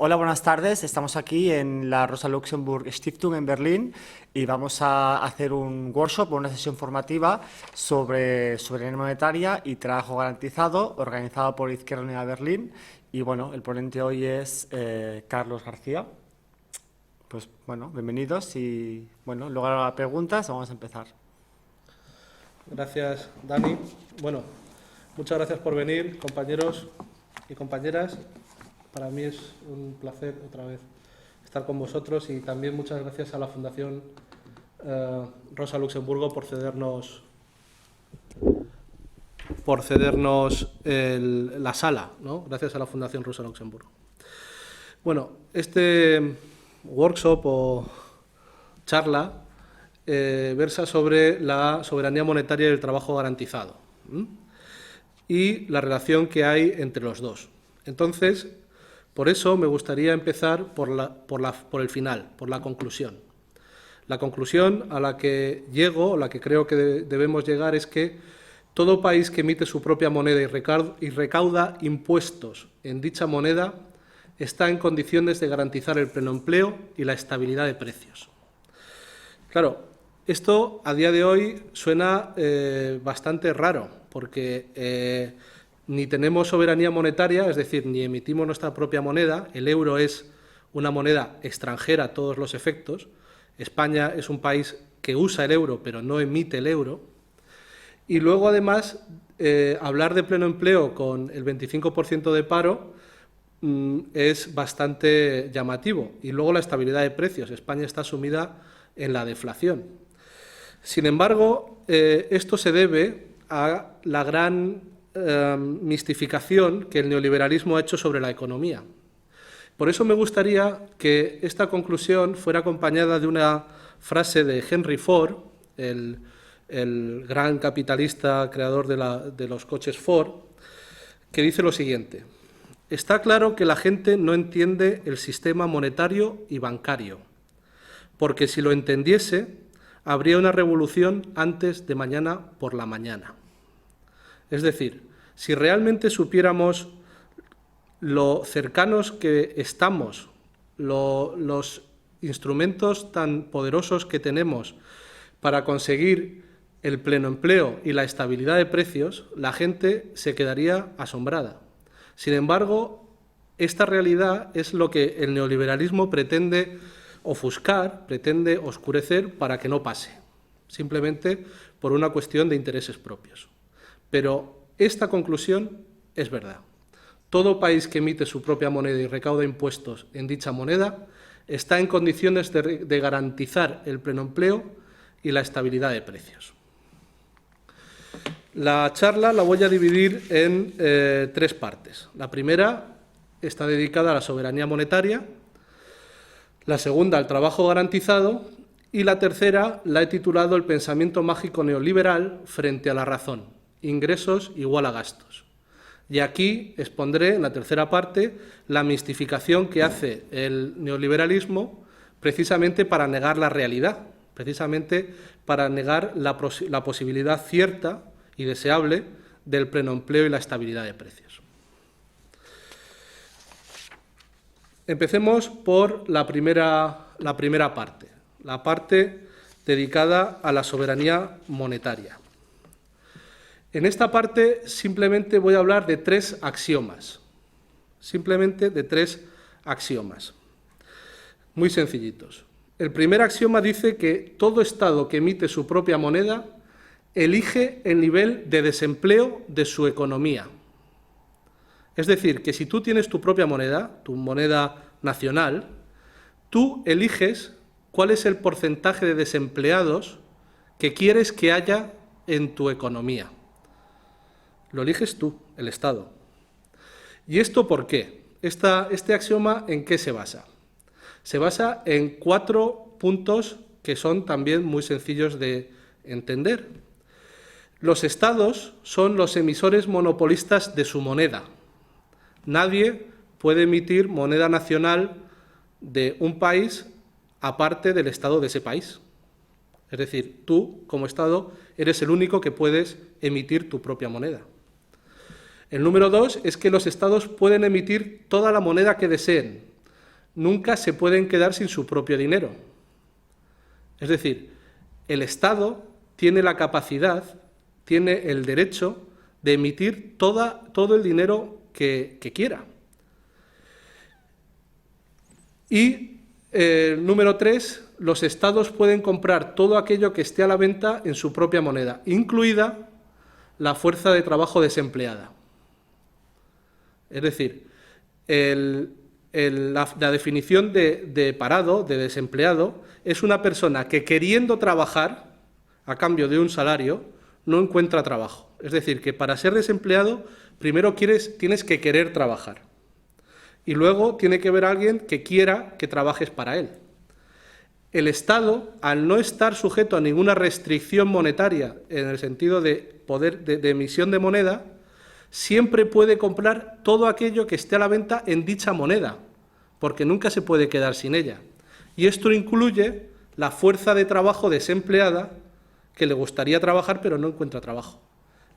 Hola, buenas tardes. Estamos aquí en la Rosa Luxemburg Stiftung en Berlín y vamos a hacer un workshop o una sesión formativa sobre soberanía monetaria y trabajo garantizado, organizado por Izquierda Unida Berlín. Y bueno, el ponente hoy es Carlos García. Pues bueno, bienvenidos y bueno, luego a las preguntas vamos a empezar. Gracias, Dani. Bueno, muchas gracias por venir, compañeros y compañeras. Para mí es un placer otra vez estar con vosotros y también muchas gracias a la Fundación Rosa Luxemburgo por cedernos la sala, ¿no? Gracias a la Fundación Rosa Luxemburgo. Bueno, este workshop o charla versa sobre la soberanía monetaria y el trabajo garantizado y la relación que hay entre los dos. Entonces, por eso me gustaría empezar por el final, por la conclusión. La conclusión a la que llego, o la que creo que debemos llegar, es que todo país que emite su propia moneda y recauda impuestos en dicha moneda está en condiciones de garantizar el pleno empleo y la estabilidad de precios. Claro, esto a día de hoy suena bastante raro, porque ni tenemos soberanía monetaria, es decir, ni emitimos nuestra propia moneda. El euro es una moneda extranjera a todos los efectos. España es un país que usa el euro, pero no emite el euro. Y luego, además, hablar de pleno empleo con el 25% de paro es bastante llamativo. Y luego la estabilidad de precios. España está sumida en la deflación. Sin embargo, esto se debe a la gran mistificación que el neoliberalismo ha hecho sobre la economía. Por eso me gustaría que esta conclusión fuera acompañada de una frase de Henry Ford, el gran capitalista creador de los coches Ford, que dice lo siguiente: está claro que la gente no entiende el sistema monetario y bancario, porque si lo entendiese, habría una revolución antes de mañana por la mañana. Es decir, si realmente supiéramos lo cercanos que estamos, los instrumentos tan poderosos que tenemos para conseguir el pleno empleo y la estabilidad de precios, la gente se quedaría asombrada. Sin embargo, esta realidad es lo que el neoliberalismo pretende ofuscar, pretende oscurecer para que no pase, simplemente por una cuestión de intereses propios. Pero esta conclusión es verdad. Todo país que emite su propia moneda y recauda impuestos en dicha moneda está en condiciones de garantizar el pleno empleo y la estabilidad de precios. La charla la voy a dividir en tres partes. La primera está dedicada a la soberanía monetaria, la segunda al trabajo garantizado y la tercera la he titulado El pensamiento mágico neoliberal frente a la razón. Ingresos igual a gastos. Y aquí expondré, en la tercera parte, la mistificación que hace el neoliberalismo precisamente para negar la realidad, precisamente para negar la posibilidad cierta y deseable del pleno empleo y la estabilidad de precios. Empecemos por la primera parte, la parte dedicada a la soberanía monetaria. En esta parte simplemente voy a hablar de tres axiomas, muy sencillitos. El primer axioma dice que todo Estado que emite su propia moneda elige el nivel de desempleo de su economía. Es decir, que si tú tienes tu propia moneda, tu moneda nacional, tú eliges cuál es el porcentaje de desempleados que quieres que haya en tu economía. Lo eliges tú, el Estado. ¿Y esto por qué? Este axioma, ¿en qué se basa? Se basa en 4 puntos que son también muy sencillos de entender. Los Estados son los emisores monopolistas de su moneda. Nadie puede emitir moneda nacional de un país aparte del Estado de ese país. Es decir, tú, como Estado, eres el único que puedes emitir tu propia moneda. El número 2 es que los Estados pueden emitir toda la moneda que deseen, nunca se pueden quedar sin su propio dinero. Es decir, el Estado tiene la capacidad, tiene el derecho de emitir todo el dinero que quiera. Y número 3, los estados pueden comprar todo aquello que esté a la venta en su propia moneda, incluida la fuerza de trabajo desempleada. Es decir, la definición de parado, de desempleado, es una persona que queriendo trabajar a cambio de un salario no encuentra trabajo. Es decir, que para ser desempleado primero tienes que querer trabajar y luego tiene que haber alguien que quiera que trabajes para él. El Estado, al no estar sujeto a ninguna restricción monetaria en el sentido de emisión de moneda, siempre puede comprar todo aquello que esté a la venta en dicha moneda, porque nunca se puede quedar sin ella. Y esto incluye la fuerza de trabajo desempleada que le gustaría trabajar pero no encuentra trabajo.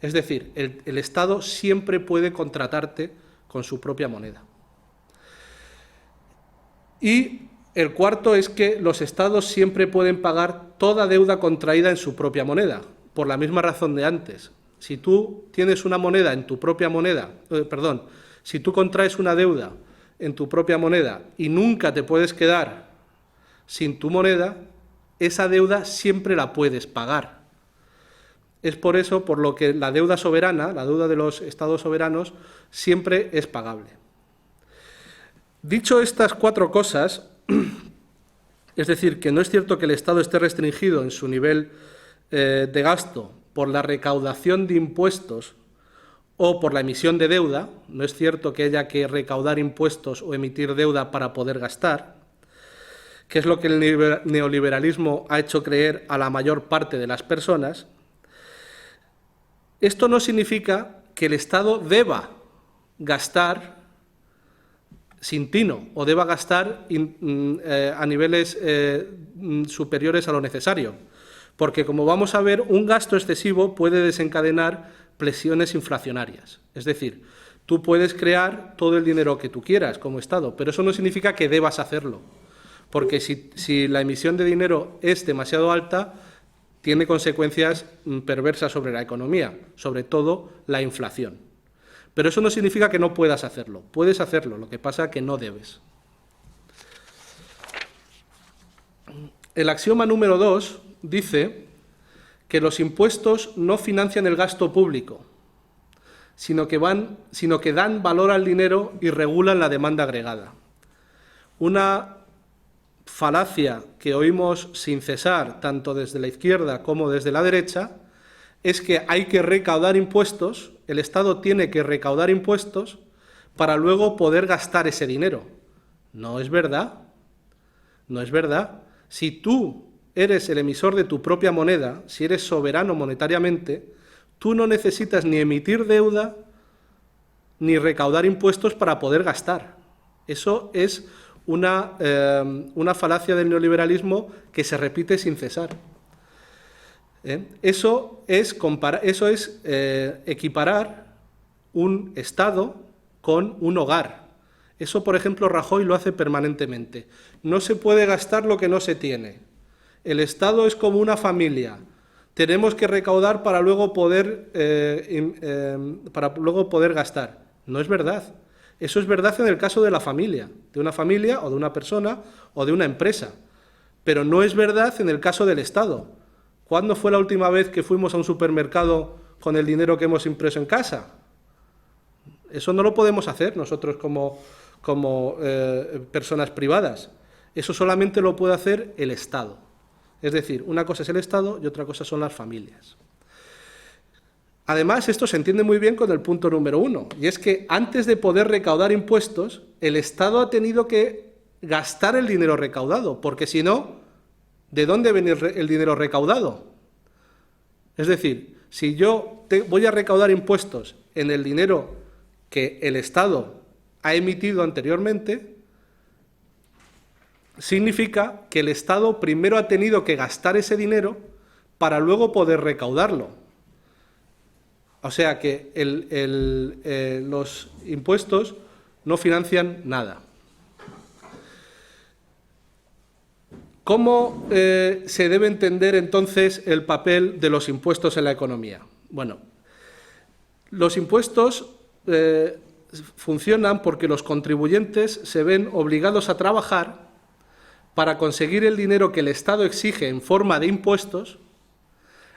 Es decir, el Estado siempre puede contratarte con su propia moneda. Y el cuarto es que los Estados siempre pueden pagar toda deuda contraída en su propia moneda, por la misma razón de antes. Si tú tienes una moneda en tu propia moneda, si tú contraes una deuda en tu propia moneda y nunca te puedes quedar sin tu moneda, esa deuda siempre la puedes pagar. Es por eso por lo que la deuda soberana, la deuda de los estados soberanos, siempre es pagable. Dicho estas 4 cosas, es decir, que no es cierto que el Estado esté restringido en su nivel de gasto por la recaudación de impuestos o por la emisión de deuda, no es cierto que haya que recaudar impuestos o emitir deuda para poder gastar, que es lo que el neoliberalismo ha hecho creer a la mayor parte de las personas. Esto no significa que el Estado deba gastar sin tino o deba gastar a niveles superiores a lo necesario, porque como vamos a ver, un gasto excesivo puede desencadenar presiones inflacionarias. Es decir, tú puedes crear todo el dinero que tú quieras como Estado, pero eso no significa que debas hacerlo, porque si la emisión de dinero es demasiado alta, tiene consecuencias perversas sobre la economía, sobre todo la inflación. Pero eso no significa que no puedas hacerlo. Puedes hacerlo, lo que pasa es que no debes. El axioma número 2 dice que los impuestos no financian el gasto público, sino que dan valor al dinero y regulan la demanda agregada. Una falacia que oímos sin cesar, tanto desde la izquierda como desde la derecha, es que hay que recaudar impuestos, el Estado tiene que recaudar impuestos para luego poder gastar ese dinero. No es verdad. No es verdad. Si tú eres el emisor de tu propia moneda, si eres soberano monetariamente, tú no necesitas ni emitir deuda ni recaudar impuestos para poder gastar. Eso es una falacia del neoliberalismo que se repite sin cesar. Eso es equiparar un Estado con un hogar. Eso, por ejemplo, Rajoy lo hace permanentemente. No se puede gastar lo que no se tiene. El Estado es como una familia. Tenemos que recaudar para luego poder gastar. No es verdad. Eso es verdad en el caso de la familia, de una familia o de una persona o de una empresa. Pero no es verdad en el caso del Estado. ¿Cuándo fue la última vez que fuimos a un supermercado con el dinero que hemos impreso en casa? Eso no lo podemos hacer nosotros como personas privadas. Eso solamente lo puede hacer el Estado. Es decir, una cosa es el Estado y otra cosa son las familias. Además, esto se entiende muy bien con el punto número 1, y es que antes de poder recaudar impuestos, el Estado ha tenido que gastar el dinero recaudado, porque si no, ¿de dónde viene el dinero recaudado? Es decir, si yo voy a recaudar impuestos en el dinero que el Estado ha emitido anteriormente, significa que el Estado primero ha tenido que gastar ese dinero para luego poder recaudarlo. O sea que los impuestos no financian nada. ¿Cómo se debe entender entonces el papel de los impuestos en la economía? Bueno, los impuestos funcionan porque los contribuyentes se ven obligados a trabajar para conseguir el dinero que el Estado exige en forma de impuestos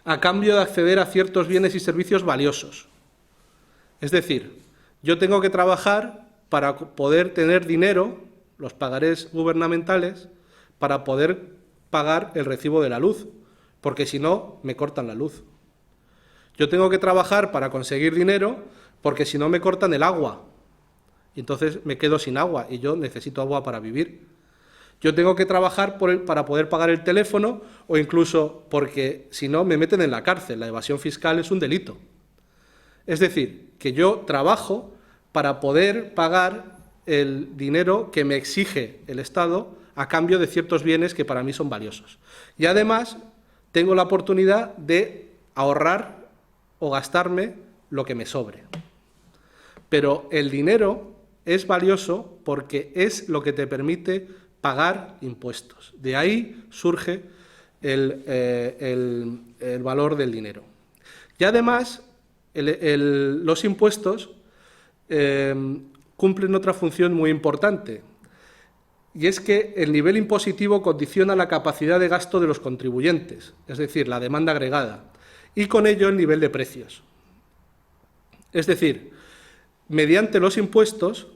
a cambio de acceder a ciertos bienes y servicios valiosos. Es decir, yo tengo que trabajar para poder tener dinero, los pagarés gubernamentales, para poder pagar el recibo de la luz, porque si no, me cortan la luz. Yo tengo que trabajar para conseguir dinero, porque si no, me cortan el agua. Y entonces me quedo sin agua, y yo necesito agua para vivir. Yo tengo que trabajar para poder pagar el teléfono, o incluso porque si no, me meten en la cárcel. La evasión fiscal es un delito. Es decir, que yo trabajo para poder pagar el dinero que me exige el Estado a cambio de ciertos bienes que para mí son valiosos. Y además tengo la oportunidad de ahorrar o gastarme lo que me sobre. Pero el dinero es valioso porque es lo que te permite pagar impuestos. De ahí surge el valor del dinero. Y además, los impuestos cumplen otra función muy importante, y es que el nivel impositivo condiciona la capacidad de gasto de los contribuyentes, es decir, la demanda agregada, y con ello el nivel de precios. Es decir, mediante los impuestos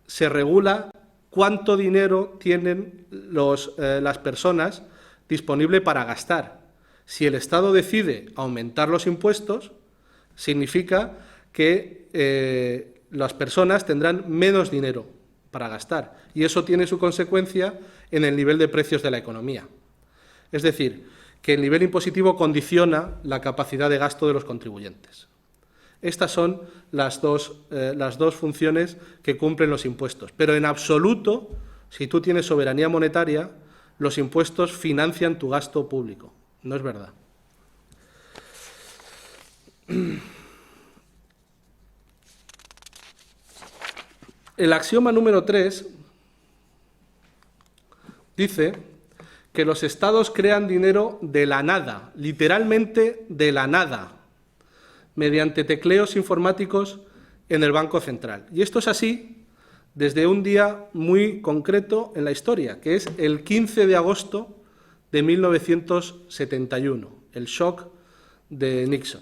se regula cuánto dinero tienen las personas disponible para gastar. Si el Estado decide aumentar los impuestos, significa que las personas tendrán menos dinero para gastar, y eso tiene su consecuencia en el nivel de precios de la economía. Es decir, que el nivel impositivo condiciona la capacidad de gasto de los contribuyentes. Estas son las dos funciones que cumplen los impuestos. Pero en absoluto, si tú tienes soberanía monetaria, los impuestos financian tu gasto público. No es verdad. El axioma número 3 dice que los estados crean dinero de la nada, literalmente de la nada, mediante tecleos informáticos en el Banco Central. Y esto es así desde un día muy concreto en la historia, que es el 15 de agosto de 1971, el shock de Nixon.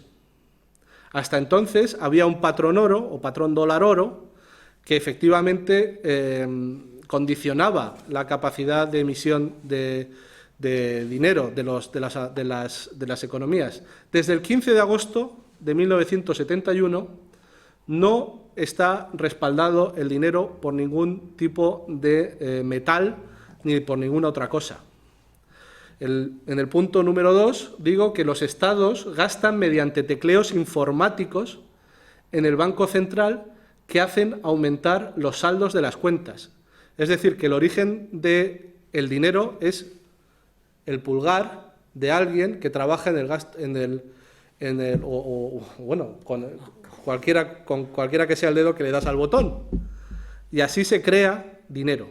Hasta entonces había un patrón oro o patrón dólar oro que efectivamente condicionaba la capacidad de emisión de dinero de las economías. Desde el 15 de agosto de 1971 no está respaldado el dinero por ningún tipo de metal ni por ninguna otra cosa. En el punto número 2 digo que los estados gastan mediante tecleos informáticos en el Banco Central que hacen aumentar los saldos de las cuentas. Es decir, que el origen del dinero es el pulgar de alguien que trabaja con cualquiera que sea el dedo que le das al botón. Y así se crea dinero.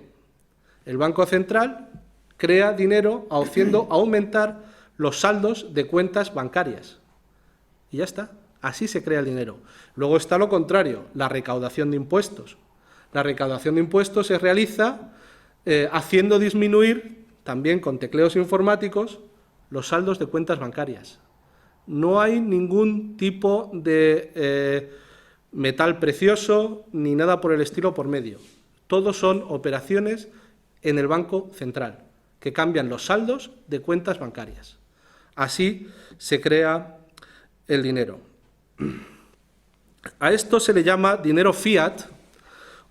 El Banco Central crea dinero haciendo aumentar los saldos de cuentas bancarias. Y ya está. Así se crea el dinero. Luego está lo contrario, la recaudación de impuestos. La recaudación de impuestos se realiza haciendo disminuir, también con tecleos informáticos, los saldos de cuentas bancarias. No hay ningún tipo de metal precioso ni nada por el estilo por medio. Todos son operaciones en el Banco Central, que cambian los saldos de cuentas bancarias. Así se crea el dinero. A esto se le llama dinero fiat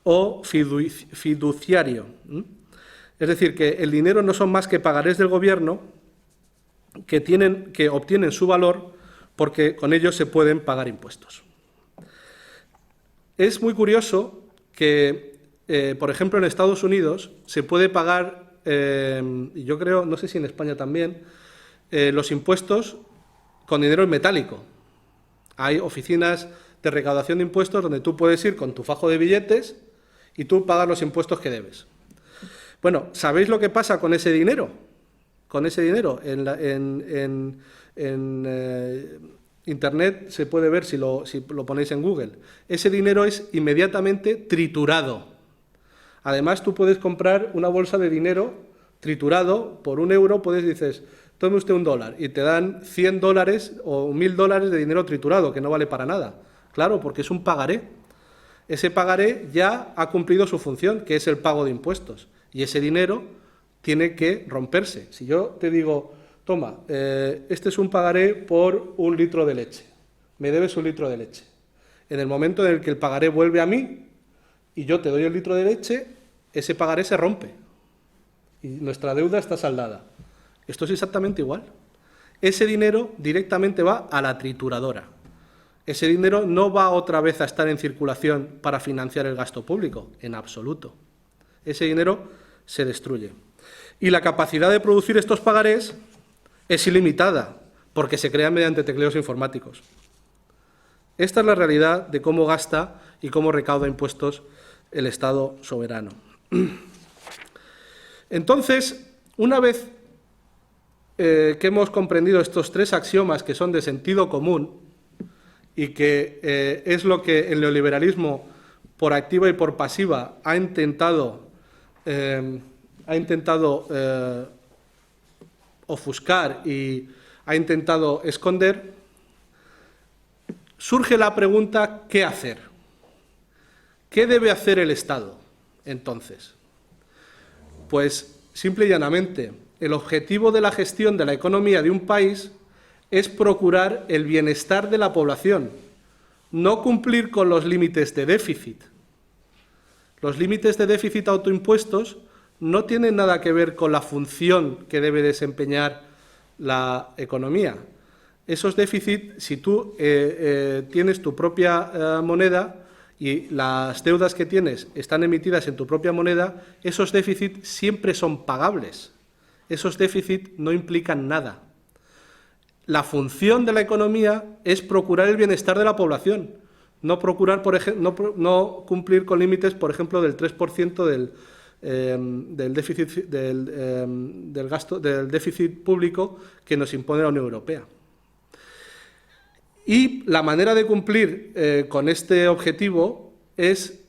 o fiduciario. Es decir, que el dinero no son más que pagarés del gobierno que obtienen su valor porque con ellos se pueden pagar impuestos. Es muy curioso que, por ejemplo, en Estados Unidos se puede pagar, y yo creo, no sé si en España también, los impuestos con dinero en metálico. Hay oficinas de recaudación de impuestos donde tú puedes ir con tu fajo de billetes y tú pagas los impuestos que debes. Bueno, ¿sabéis lo que pasa con ese dinero? con ese dinero. Internet se puede ver si lo ponéis en Google. Ese dinero es inmediatamente triturado. Además, tú puedes comprar una bolsa de dinero triturado por €1, dices, tome usted $1 y te dan $100 o $1000 de dinero triturado, que no vale para nada. Claro, porque es un pagaré. Ese pagaré ya ha cumplido su función, que es el pago de impuestos. Y ese dinero tiene que romperse. Si yo te digo, toma, este es un pagaré por 1 litro de leche, me debes 1 litro de leche. En el momento en el que el pagaré vuelve a mí y yo te doy el litro de leche, ese pagaré se rompe y nuestra deuda está saldada. Esto es exactamente igual. Ese dinero directamente va a la trituradora. Ese dinero no va otra vez a estar en circulación para financiar el gasto público, en absoluto. Ese dinero se destruye. Y la capacidad de producir estos pagarés es ilimitada, porque se crean mediante tecleos informáticos. Esta es la realidad de cómo gasta y cómo recauda impuestos el Estado soberano. Entonces, una vez que hemos comprendido estos 3 axiomas que son de sentido común y que es lo que el neoliberalismo, por activa y por pasiva, ha intentado ofuscar y ha intentado esconder, surge la pregunta, ¿qué hacer? ¿Qué debe hacer el Estado, entonces? Pues, simple y llanamente, el objetivo de la gestión de la economía de un país es procurar el bienestar de la población, no cumplir con los límites de déficit. Los límites de déficit autoimpuestos no tienen nada que ver con la función que debe desempeñar la economía. Esos déficits, si tú tienes tu propia moneda y las deudas que tienes están emitidas en tu propia moneda, esos déficits siempre son pagables. Esos déficits no implican nada. La función de la economía es procurar el bienestar de la población, no cumplir con límites, por ejemplo, del 3% del déficit público que nos impone la Unión Europea. Y la manera de cumplir con este objetivo es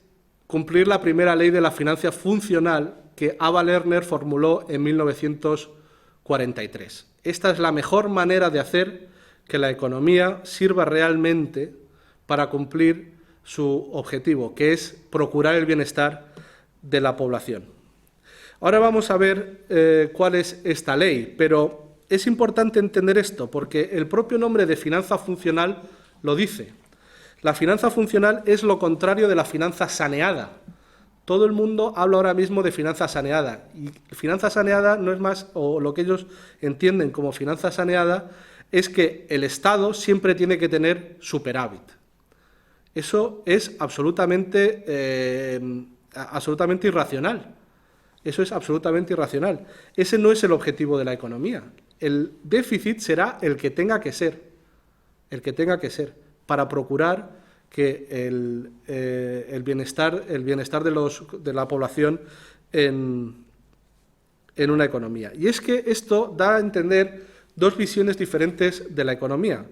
cumplir la primera ley de la finanza funcional que Ava Lerner formuló en 1943. Esta es la mejor manera de hacer que la economía sirva realmente para cumplir su objetivo, que es procurar el bienestar de la población. Ahora vamos a ver cuál es esta ley, pero es importante entender esto porque el propio nombre de finanza funcional lo dice. La finanza funcional es lo contrario de la finanza saneada. Todo el mundo habla ahora mismo de finanza saneada y finanza saneada no es más, o lo que ellos entienden como finanza saneada, es que el Estado siempre tiene que tener superávit. Eso es absolutamente irracional. Eso es absolutamente irracional. Ese no es el objetivo de la economía. El déficit será el que tenga que ser, para procurar que el bienestar de la población en una economía. Y es que esto da a entender 2 visiones diferentes de la economía.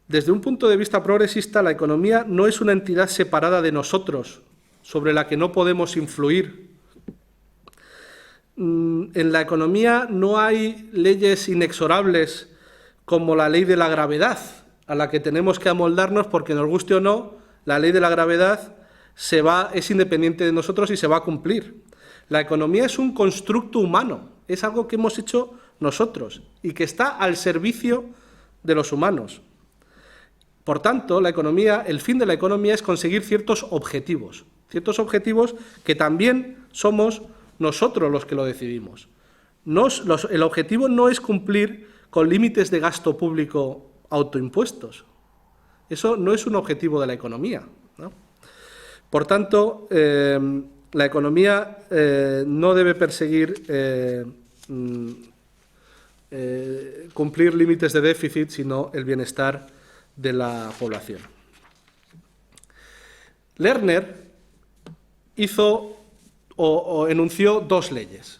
Desde un punto de vista progresista, la economía no es una entidad separada de nosotros, sobre la que no podemos influir. En la economía no hay leyes inexorables como la ley de la gravedad, a la que tenemos que amoldarnos porque nos guste o no, la ley de la gravedad es independiente de nosotros y se va a cumplir. La economía es un constructo humano, es algo que hemos hecho nosotros y que está al servicio de los humanos. Por tanto, el fin de la economía es conseguir ciertos objetivos que también somos nosotros los que lo decidimos. El objetivo no es cumplir con límites de gasto público autoimpuestos. Eso no es un objetivo de la economía, ¿no? Por tanto, la economía no debe perseguir cumplir límites de déficit, sino el bienestar de la población. Lerner hizo o enunció 2 leyes.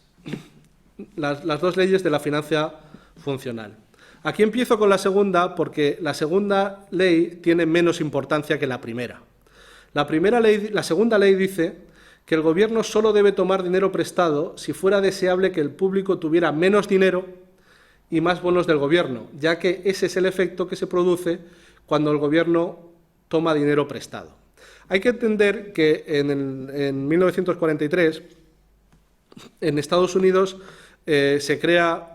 las dos leyes de la finanza funcional. Aquí empiezo con la segunda porque la segunda ley tiene menos importancia que la primera. La segunda ley dice que el Gobierno solo debe tomar dinero prestado si fuera deseable que el público tuviera menos dinero y más bonos del Gobierno, ya que ese es el efecto que se produce cuando el Gobierno toma dinero prestado. Hay que entender que en 1943, en Estados Unidos, se crea,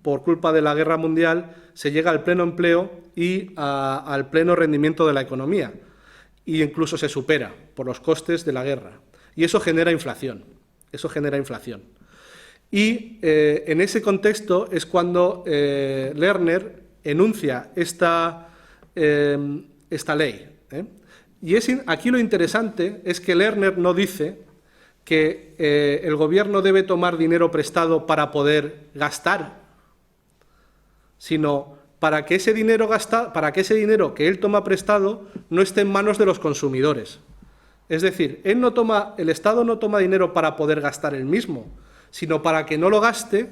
por culpa de la Guerra Mundial, se llega al pleno empleo y al pleno rendimiento de la economía, e incluso se supera por los costes de la guerra. Y eso genera inflación. Y en ese contexto es cuando Lerner enuncia esta ley. Y aquí lo interesante es que Lerner no dice que el Gobierno debe tomar dinero prestado para poder gastar, sino para que ese dinero que él toma prestado no esté en manos de los consumidores. Es decir, el Estado no toma dinero para poder gastar él mismo, sino para que no lo gaste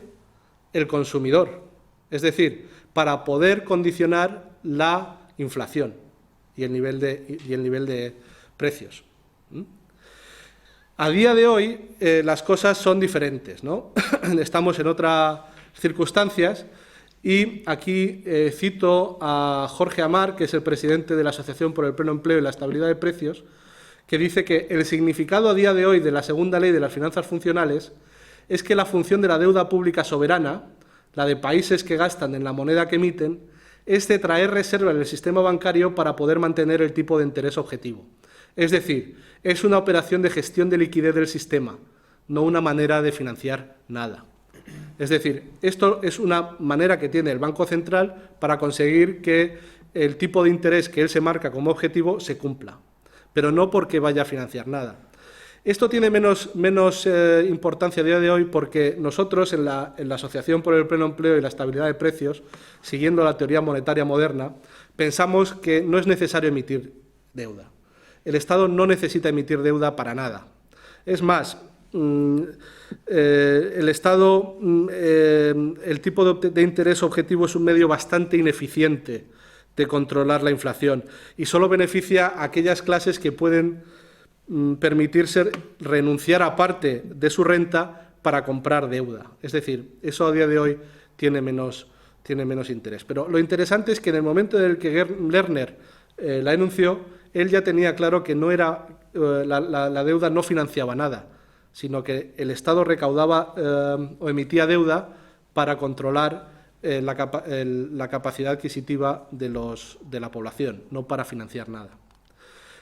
el consumidor. Es decir, para poder condicionar la inflación y el nivel de precios. A día de hoy las cosas son diferentes, ¿no? Estamos en otras circunstancias y aquí cito a Jorge Amar, que es el presidente de la Asociación por el Pleno Empleo y la Estabilidad de Precios, que dice que el significado a día de hoy de la segunda ley de las finanzas funcionales es que la función de la deuda pública soberana, la de países que gastan en la moneda que emiten, es de traer reserva en el sistema bancario para poder mantener el tipo de interés objetivo. Es decir, es una operación de gestión de liquidez del sistema, no una manera de financiar nada. Es decir, esto es una manera que tiene el Banco Central para conseguir que el tipo de interés que él se marca como objetivo se cumpla, pero no porque vaya a financiar nada. Esto tiene menos importancia a día de hoy porque nosotros en la Asociación por el Pleno Empleo y la Estabilidad de Precios, siguiendo la teoría monetaria moderna, pensamos que no es necesario emitir deuda. El Estado no necesita emitir deuda para nada. Es más, el Estado, el tipo de interés objetivo es un medio bastante ineficiente de controlar la inflación y solo beneficia a aquellas clases que pueden permitirse renunciar a parte de su renta para comprar deuda. Es decir, eso a día de hoy tiene menos interés. Pero lo interesante es que en el momento en el que Lerner la enunció, él ya tenía claro que no era la deuda no financiaba nada, sino que el Estado recaudaba o emitía deuda para controlar la capacidad adquisitiva de la población, no para financiar nada.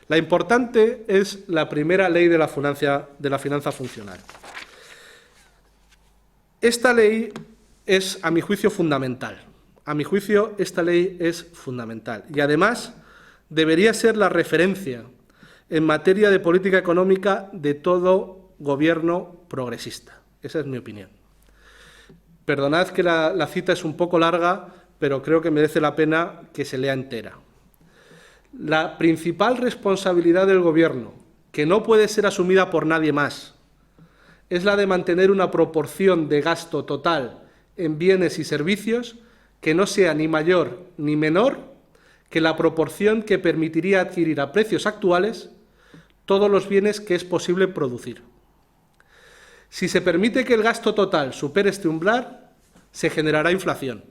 La importante es la primera ley de la finanza funcional. Esta ley es, a mi juicio, fundamental. A mi juicio, esta ley es fundamental y, además, debería ser la referencia en materia de política económica de todo gobierno progresista. Esa es mi opinión. Perdonad que la cita es un poco larga, pero creo que merece la pena que se lea entera. La principal responsabilidad del Gobierno, que no puede ser asumida por nadie más, es la de mantener una proporción de gasto total en bienes y servicios que no sea ni mayor ni menor que la proporción que permitiría adquirir a precios actuales todos los bienes que es posible producir. Si se permite que el gasto total supere este umbral, se generará inflación.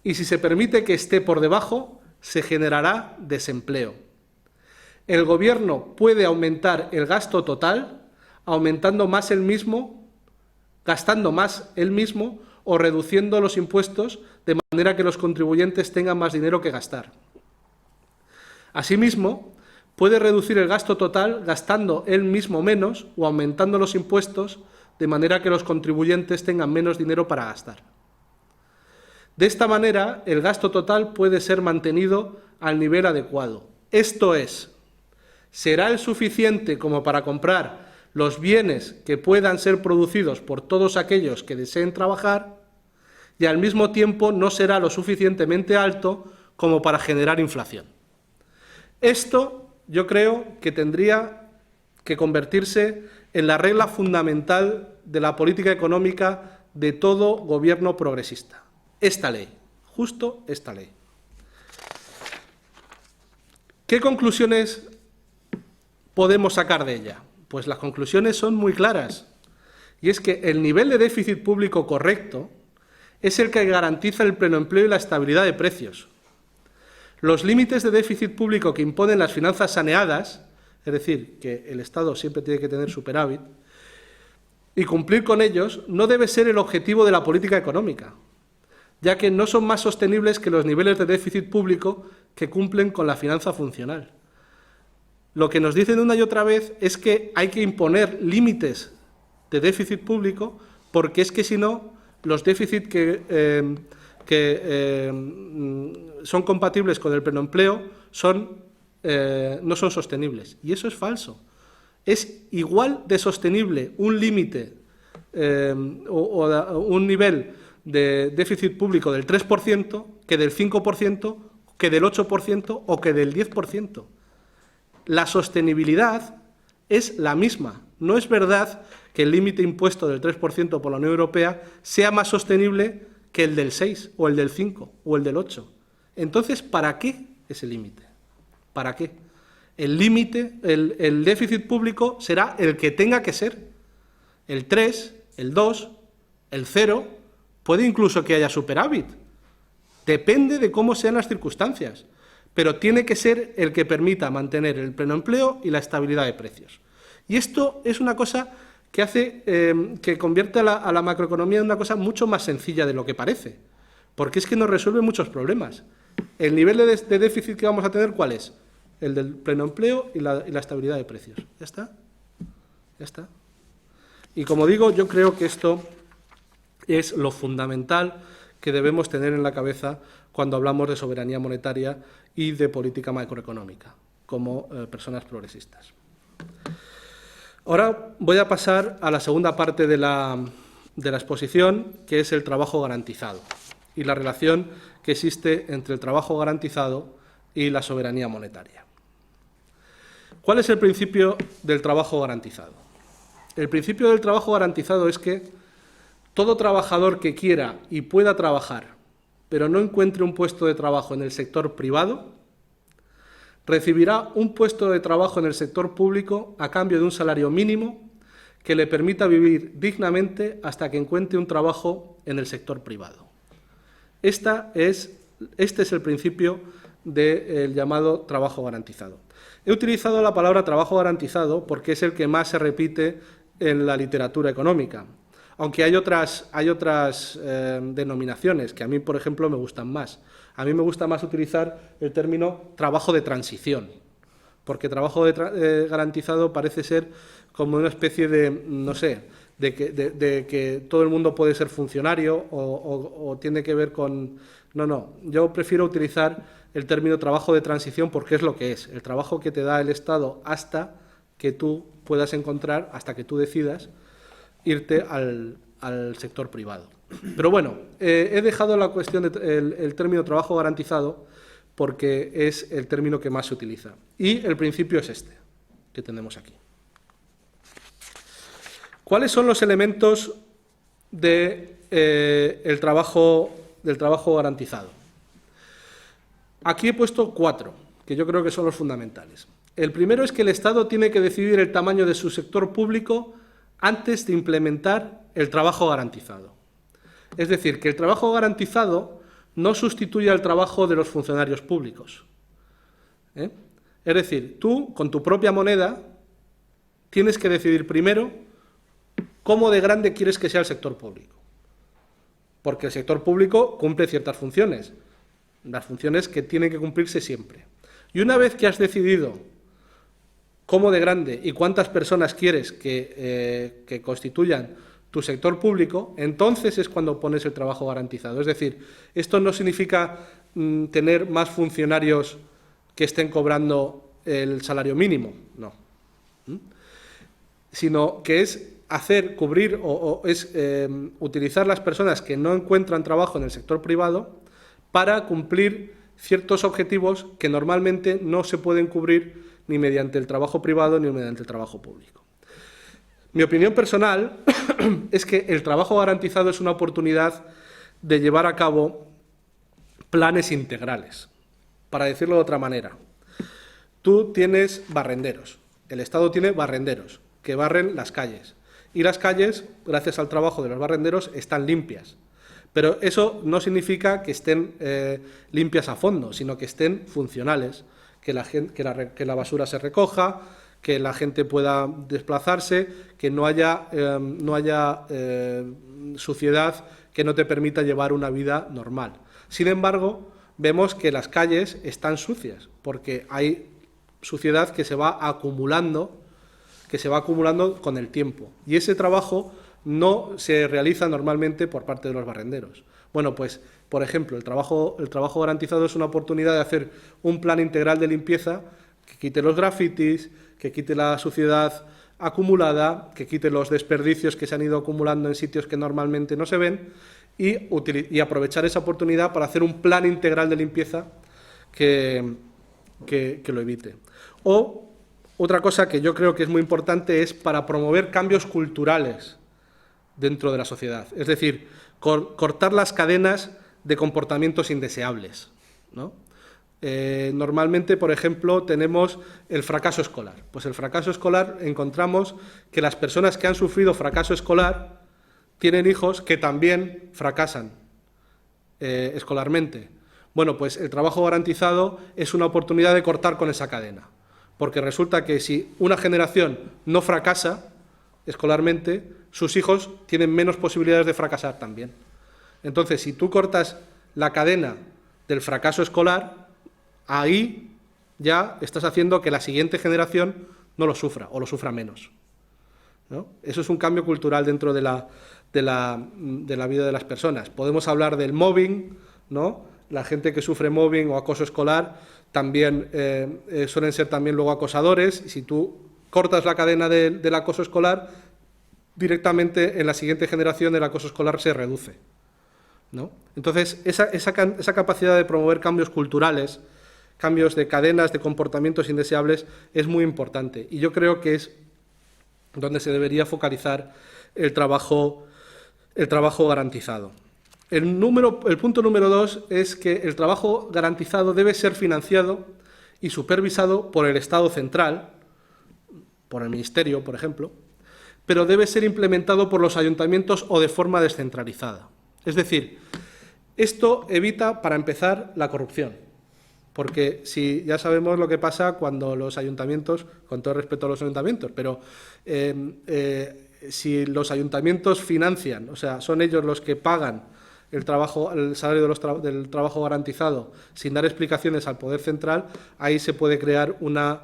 Y si se permite que esté por debajo, se generará desempleo. El Gobierno puede aumentar el gasto total, aumentando más el mismo, gastando más el mismo o reduciendo los impuestos de manera que los contribuyentes tengan más dinero que gastar. Asimismo, puede reducir el gasto total gastando él mismo menos o aumentando los impuestos de manera que los contribuyentes tengan menos dinero para gastar. De esta manera, el gasto total puede ser mantenido al nivel adecuado. Esto es, será el suficiente como para comprar los bienes que puedan ser producidos por todos aquellos que deseen trabajar y al mismo tiempo no será lo suficientemente alto como para generar inflación. Esto yo creo que tendría que convertirse en la regla fundamental de la política económica de todo gobierno progresista. Esta ley, justo esta ley. ¿Qué conclusiones podemos sacar de ella? Pues las conclusiones son muy claras. Y es que el nivel de déficit público correcto es el que garantiza el pleno empleo y la estabilidad de precios. Los límites de déficit público que imponen las finanzas saneadas, es decir, que el Estado siempre tiene que tener superávit, y cumplir con ellos no debe ser el objetivo de la política económica, ya que no son más sostenibles que los niveles de déficit público que cumplen con la finanza funcional. Lo que nos dicen una y otra vez es que hay que imponer límites de déficit público, porque es que si no, los déficits que son compatibles con el pleno empleo no son sostenibles. Y eso es falso. Es igual de sostenible un límite o un nivel de déficit público del 3% que del 5%, que del 8% o que del 10%. La sostenibilidad es la misma. No es verdad que el límite impuesto del 3% por la Unión Europea sea más sostenible que el del 6, o el del 5, o el del 8. Entonces, ¿para qué ese límite? ¿Para qué? El límite, el déficit público será el que tenga que ser. El 3, el 2, el 0, puede incluso que haya superávit. Depende de cómo sean las circunstancias, pero tiene que ser el que permita mantener el pleno empleo y la estabilidad de precios. Y esto es una cosa que hace que convierte a la macroeconomía en una cosa mucho más sencilla de lo que parece, porque es que nos resuelve muchos problemas. El nivel de déficit que vamos a tener, ¿cuál es? El del pleno empleo y la estabilidad de precios. ¿Ya está? ¿Ya está? Y como digo, yo creo que esto es lo fundamental que debemos tener en la cabeza cuando hablamos de soberanía monetaria y de política macroeconómica, como personas progresistas. Ahora voy a pasar a la segunda parte de la exposición, que es el trabajo garantizado y la relación que existe entre el trabajo garantizado y la soberanía monetaria. ¿Cuál es el principio del trabajo garantizado? El principio del trabajo garantizado es que todo trabajador que quiera y pueda trabajar, pero no encuentre un puesto de trabajo en el sector privado, recibirá un puesto de trabajo en el sector público a cambio de un salario mínimo que le permita vivir dignamente hasta que encuentre un trabajo en el sector privado. Este es el principio del llamado trabajo garantizado. He utilizado la palabra trabajo garantizado porque es el que más se repite en la literatura económica, aunque hay otras denominaciones que a mí, por ejemplo, me gustan más. A mí me gusta más utilizar el término trabajo de transición, porque trabajo garantizado parece ser como una especie de, no sé, de que todo el mundo puede ser funcionario o tiene que ver con... No, yo prefiero utilizar el término trabajo de transición porque es lo que es, el trabajo que te da el Estado hasta que tú puedas encontrar, hasta que tú decidas irte al sector privado. Pero bueno, he dejado la cuestión del término trabajo garantizado porque es el término que más se utiliza. Y el principio es este, que tenemos aquí. ¿Cuáles son los elementos del trabajo garantizado? Aquí he puesto 4, que yo creo que son los fundamentales. El primero es que el Estado tiene que decidir el tamaño de su sector público antes de implementar el trabajo garantizado. Es decir, que el trabajo garantizado no sustituye al trabajo de los funcionarios públicos. Es decir, tú, con tu propia moneda, tienes que decidir primero cómo de grande quieres que sea el sector público. Porque el sector público cumple ciertas funciones, las funciones que tienen que cumplirse siempre. Y una vez que has decidido cómo de grande y cuántas personas quieres que constituyan tu sector público, entonces es cuando pones el trabajo garantizado. Es decir, esto no significa tener más funcionarios que estén cobrando el salario mínimo, no. Sino que es cubrir o utilizar las personas que no encuentran trabajo en el sector privado para cumplir ciertos objetivos que normalmente no se pueden cubrir ni mediante el trabajo privado ni mediante el trabajo público. Mi opinión personal es que el trabajo garantizado es una oportunidad de llevar a cabo planes integrales. Para decirlo de otra manera, tú tienes barrenderos, el Estado tiene barrenderos que barren las calles, y las calles, gracias al trabajo de los barrenderos, están limpias. Pero eso no significa que estén limpias a fondo, sino que estén funcionales, que la basura se recoja, que la gente pueda desplazarse, que no haya suciedad que no te permita llevar una vida normal. Sin embargo, vemos que las calles están sucias, porque hay suciedad que se va acumulando con el tiempo. Y ese trabajo no se realiza normalmente por parte de los barrenderos. Bueno, pues, por ejemplo, el trabajo garantizado es una oportunidad de hacer un plan integral de limpieza que quite los grafitis, que quite la suciedad acumulada, que quite los desperdicios que se han ido acumulando en sitios que normalmente no se ven y aprovechar esa oportunidad para hacer un plan integral de limpieza que lo evite. O otra cosa que yo creo que es muy importante es para promover cambios culturales dentro de la sociedad. Es decir, cortar las cadenas de comportamientos indeseables, ¿no? Normalmente, por ejemplo, tenemos el fracaso escolar. Pues el fracaso escolar encontramos que las personas que han sufrido fracaso escolar tienen hijos que también fracasan escolarmente. Bueno, pues el trabajo garantizado es una oportunidad de cortar con esa cadena, porque resulta que si una generación no fracasa escolarmente, sus hijos tienen menos posibilidades de fracasar también. Entonces, si tú cortas la cadena del fracaso escolar, ahí ya estás haciendo que la siguiente generación no lo sufra o lo sufra menos, ¿no? Eso es un cambio cultural dentro de la vida de las personas. Podemos hablar del mobbing, ¿no? La gente que sufre mobbing o acoso escolar también suelen ser también luego acosadores. Y si tú cortas la cadena del acoso escolar, directamente en la siguiente generación el acoso escolar se reduce, ¿no? Entonces, esa capacidad de promover cambios culturales, cambios de cadenas de comportamientos indeseables, es muy importante. Y yo creo que es donde se debería focalizar el trabajo garantizado. El punto número 2 es que el trabajo garantizado debe ser financiado y supervisado por el Estado central, por el Ministerio, por ejemplo, pero debe ser implementado por los ayuntamientos o de forma descentralizada. Es decir, esto evita, para empezar, la corrupción, porque si ya sabemos lo que pasa cuando los ayuntamientos, con todo respeto a los ayuntamientos, pero si los ayuntamientos financian, o sea, son ellos los que pagan el salario del trabajo garantizado sin dar explicaciones al Poder Central, ahí se puede crear una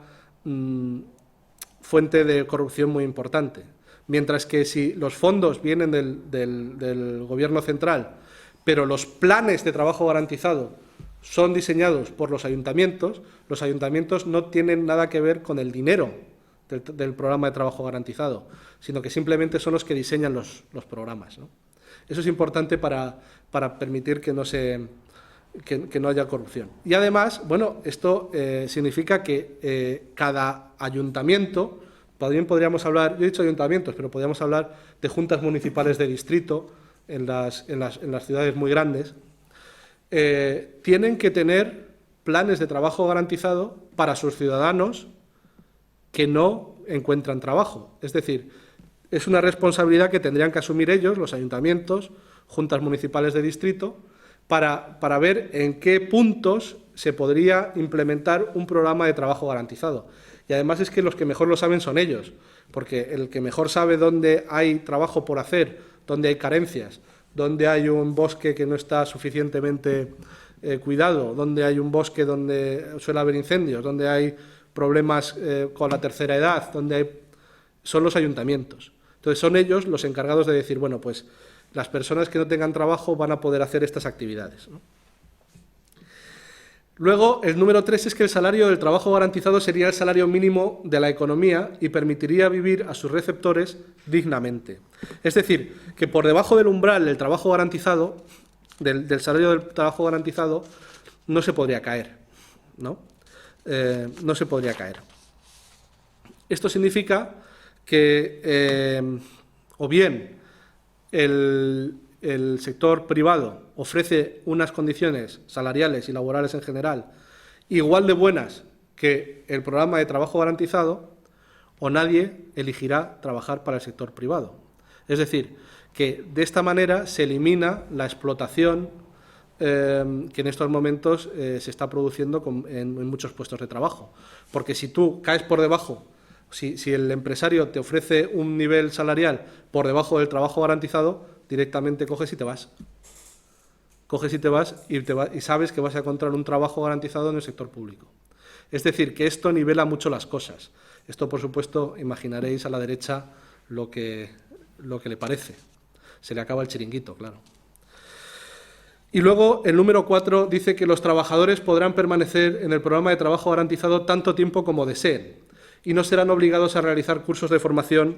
fuente de corrupción muy importante. Mientras que si los fondos vienen del Gobierno central, pero los planes de trabajo garantizado son diseñados por los ayuntamientos no tienen nada que ver con el dinero del programa de trabajo garantizado, sino que simplemente son los que diseñan los programas, ¿no? Eso es importante para permitir que no haya corrupción. Y además, bueno, esto significa que cada ayuntamiento, también podríamos hablar, yo he dicho ayuntamientos, pero podríamos hablar de juntas municipales de distrito en las ciudades muy grandes, tienen que tener planes de trabajo garantizado para sus ciudadanos que no encuentran trabajo. Es decir, es una responsabilidad que tendrían que asumir ellos, los ayuntamientos, juntas municipales de distrito, para ver en qué puntos se podría implementar un programa de trabajo garantizado. Y además es que los que mejor lo saben son ellos, porque el que mejor sabe dónde hay trabajo por hacer, dónde hay carencias, dónde hay un bosque que no está suficientemente cuidado, dónde hay un bosque donde suele haber incendios, donde hay problemas con la tercera edad, son los ayuntamientos. Entonces son ellos los encargados de decir, bueno, pues las personas que no tengan trabajo van a poder hacer estas actividades, ¿no? Luego, el número 3 es que el salario del trabajo garantizado sería el salario mínimo de la economía y permitiría vivir a sus receptores dignamente. Es decir, que por debajo del umbral del trabajo garantizado, del salario del trabajo garantizado, no se podría caer, ¿no? No se podría caer. Esto significa que o bien el sector privado ofrece unas condiciones salariales y laborales en general igual de buenas que el programa de trabajo garantizado, o nadie elegirá trabajar para el sector privado. Es decir, que de esta manera se elimina la explotación que en estos momentos se está produciendo en muchos puestos de trabajo. Porque si tú caes por debajo, si el empresario te ofrece un nivel salarial por debajo del trabajo garantizado, directamente coges y te vas. Coges y te vas y sabes que vas a encontrar un trabajo garantizado en el sector público. Es decir, que esto nivela mucho las cosas. Esto, por supuesto, imaginaréis a la derecha lo que le parece. Se le acaba el chiringuito, claro. Y luego, el número 4 dice que los trabajadores podrán permanecer en el programa de trabajo garantizado tanto tiempo como deseen y no serán obligados a realizar cursos de formación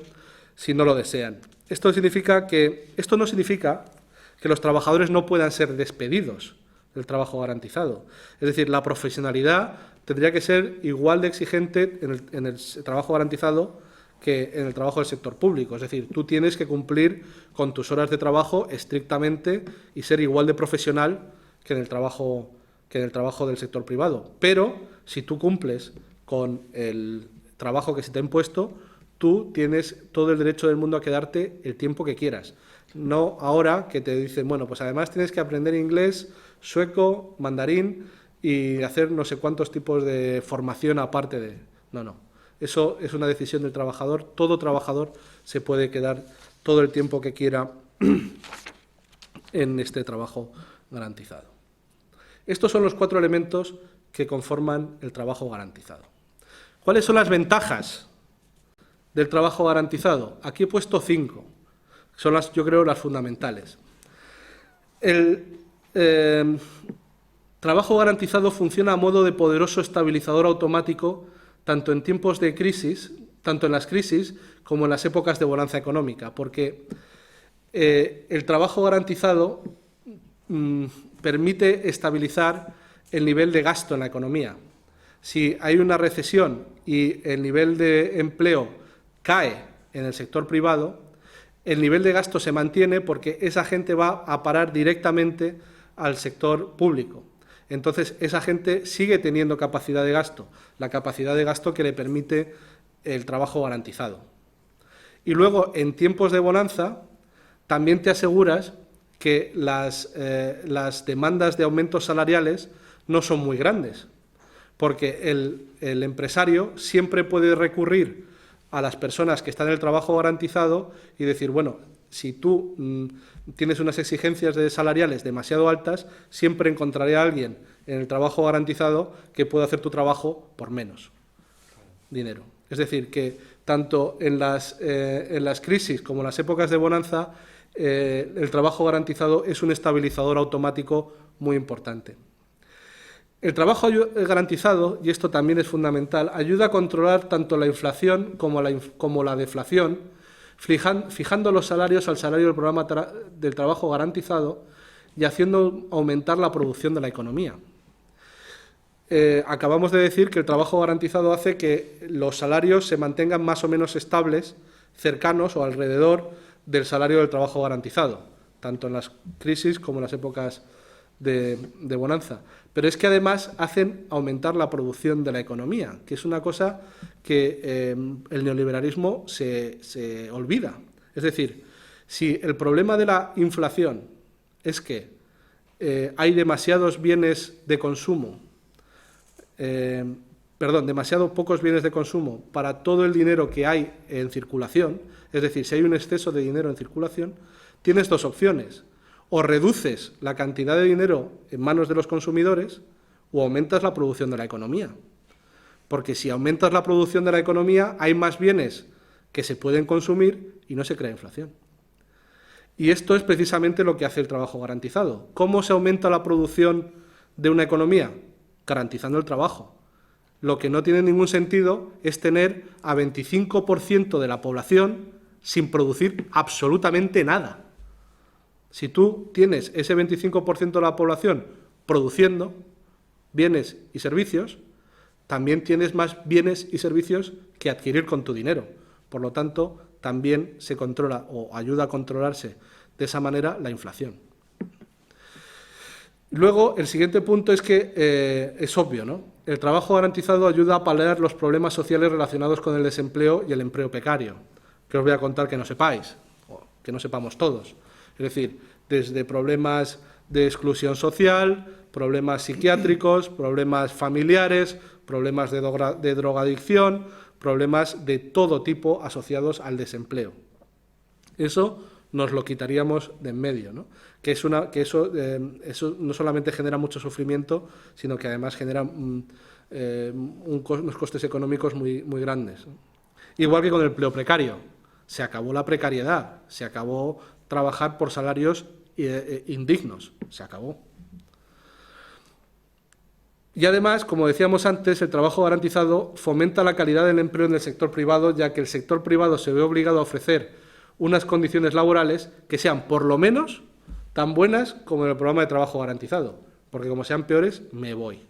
si no lo desean. Esto no significa que los trabajadores no puedan ser despedidos del trabajo garantizado. Es decir, la profesionalidad tendría que ser igual de exigente en el trabajo garantizado que en el trabajo del sector público. Es decir, tú tienes que cumplir con tus horas de trabajo estrictamente y ser igual de profesional que en el trabajo del sector privado. Pero si tú cumples con el trabajo que se te ha impuesto, tú tienes todo el derecho del mundo a quedarte el tiempo que quieras. No ahora que te dicen, bueno, pues además tienes que aprender inglés, sueco, mandarín y hacer no sé cuántos tipos de formación aparte de... No. Eso es una decisión del trabajador. Todo trabajador se puede quedar todo el tiempo que quiera en este trabajo garantizado. Estos son los 4 elementos que conforman el trabajo garantizado. ¿Cuáles son las ventajas del trabajo garantizado? Aquí he puesto 5. Son yo creo, las fundamentales. El trabajo garantizado funciona a modo de poderoso estabilizador automático tanto en tiempos de crisis, tanto en las crisis como en las épocas de bonanza económica, porque el trabajo garantizado permite estabilizar el nivel de gasto en la economía. Si hay una recesión y el nivel de empleo cae en el sector privado, el nivel de gasto se mantiene porque esa gente va a parar directamente al sector público. Entonces, esa gente sigue teniendo capacidad de gasto, la capacidad de gasto que le permite el trabajo garantizado. Y luego, en tiempos de bonanza, también te aseguras que las demandas de aumentos salariales no son muy grandes, porque el empresario siempre puede recurrir a las personas que están en el trabajo garantizado y decir, bueno, si tú tienes unas exigencias salariales demasiado altas, siempre encontraré a alguien en el trabajo garantizado que pueda hacer tu trabajo por menos dinero. Es decir, que tanto en las crisis como en las épocas de bonanza, el trabajo garantizado es un estabilizador automático muy importante. El trabajo garantizado, y esto también es fundamental, ayuda a controlar tanto la inflación como la deflación, fijando los salarios al salario del programa del trabajo garantizado y haciendo aumentar la producción de la economía. Acabamos de decir que el trabajo garantizado hace que los salarios se mantengan más o menos estables, cercanos o alrededor del salario del trabajo garantizado, tanto en las crisis como en las épocas de bonanza. Pero es que además hacen aumentar la producción de la economía, que es una cosa que el neoliberalismo se olvida. Es decir, si el problema de la inflación es que hay demasiados bienes de consumo, demasiado pocos bienes de consumo para todo el dinero que hay en circulación, es decir, si hay un exceso de dinero en circulación, tienes 2 opciones. O reduces la cantidad de dinero en manos de los consumidores o aumentas la producción de la economía. Porque si aumentas la producción de la economía, hay más bienes que se pueden consumir y no se crea inflación. Y esto es precisamente lo que hace el trabajo garantizado. ¿Cómo se aumenta la producción de una economía? Garantizando el trabajo. Lo que no tiene ningún sentido es tener a 25% de la población sin producir absolutamente nada. Si tú tienes ese 25% de la población produciendo bienes y servicios, también tienes más bienes y servicios que adquirir con tu dinero. Por lo tanto, también se controla o ayuda a controlarse de esa manera la inflación. Luego, el siguiente punto es que es obvio, ¿no? El trabajo garantizado ayuda a paliar los problemas sociales relacionados con el desempleo y el empleo precario, que os voy a contar que no sepáis, o que no sepamos todos. Es decir, desde problemas de exclusión social, problemas psiquiátricos, problemas familiares, problemas de drogadicción, problemas de todo tipo asociados al desempleo. Eso nos lo quitaríamos de en medio, ¿no? Que eso no solamente genera mucho sufrimiento, sino que además genera unos costes económicos muy, muy grandes, ¿no? Igual que con el empleo precario. Se acabó la precariedad, se acabó trabajar por salarios indignos, se acabó. Y además, como decíamos antes, el trabajo garantizado fomenta la calidad del empleo en el sector privado, ya que el sector privado se ve obligado a ofrecer unas condiciones laborales que sean por lo menos tan buenas como en el programa de trabajo garantizado, porque como sean peores, me voy.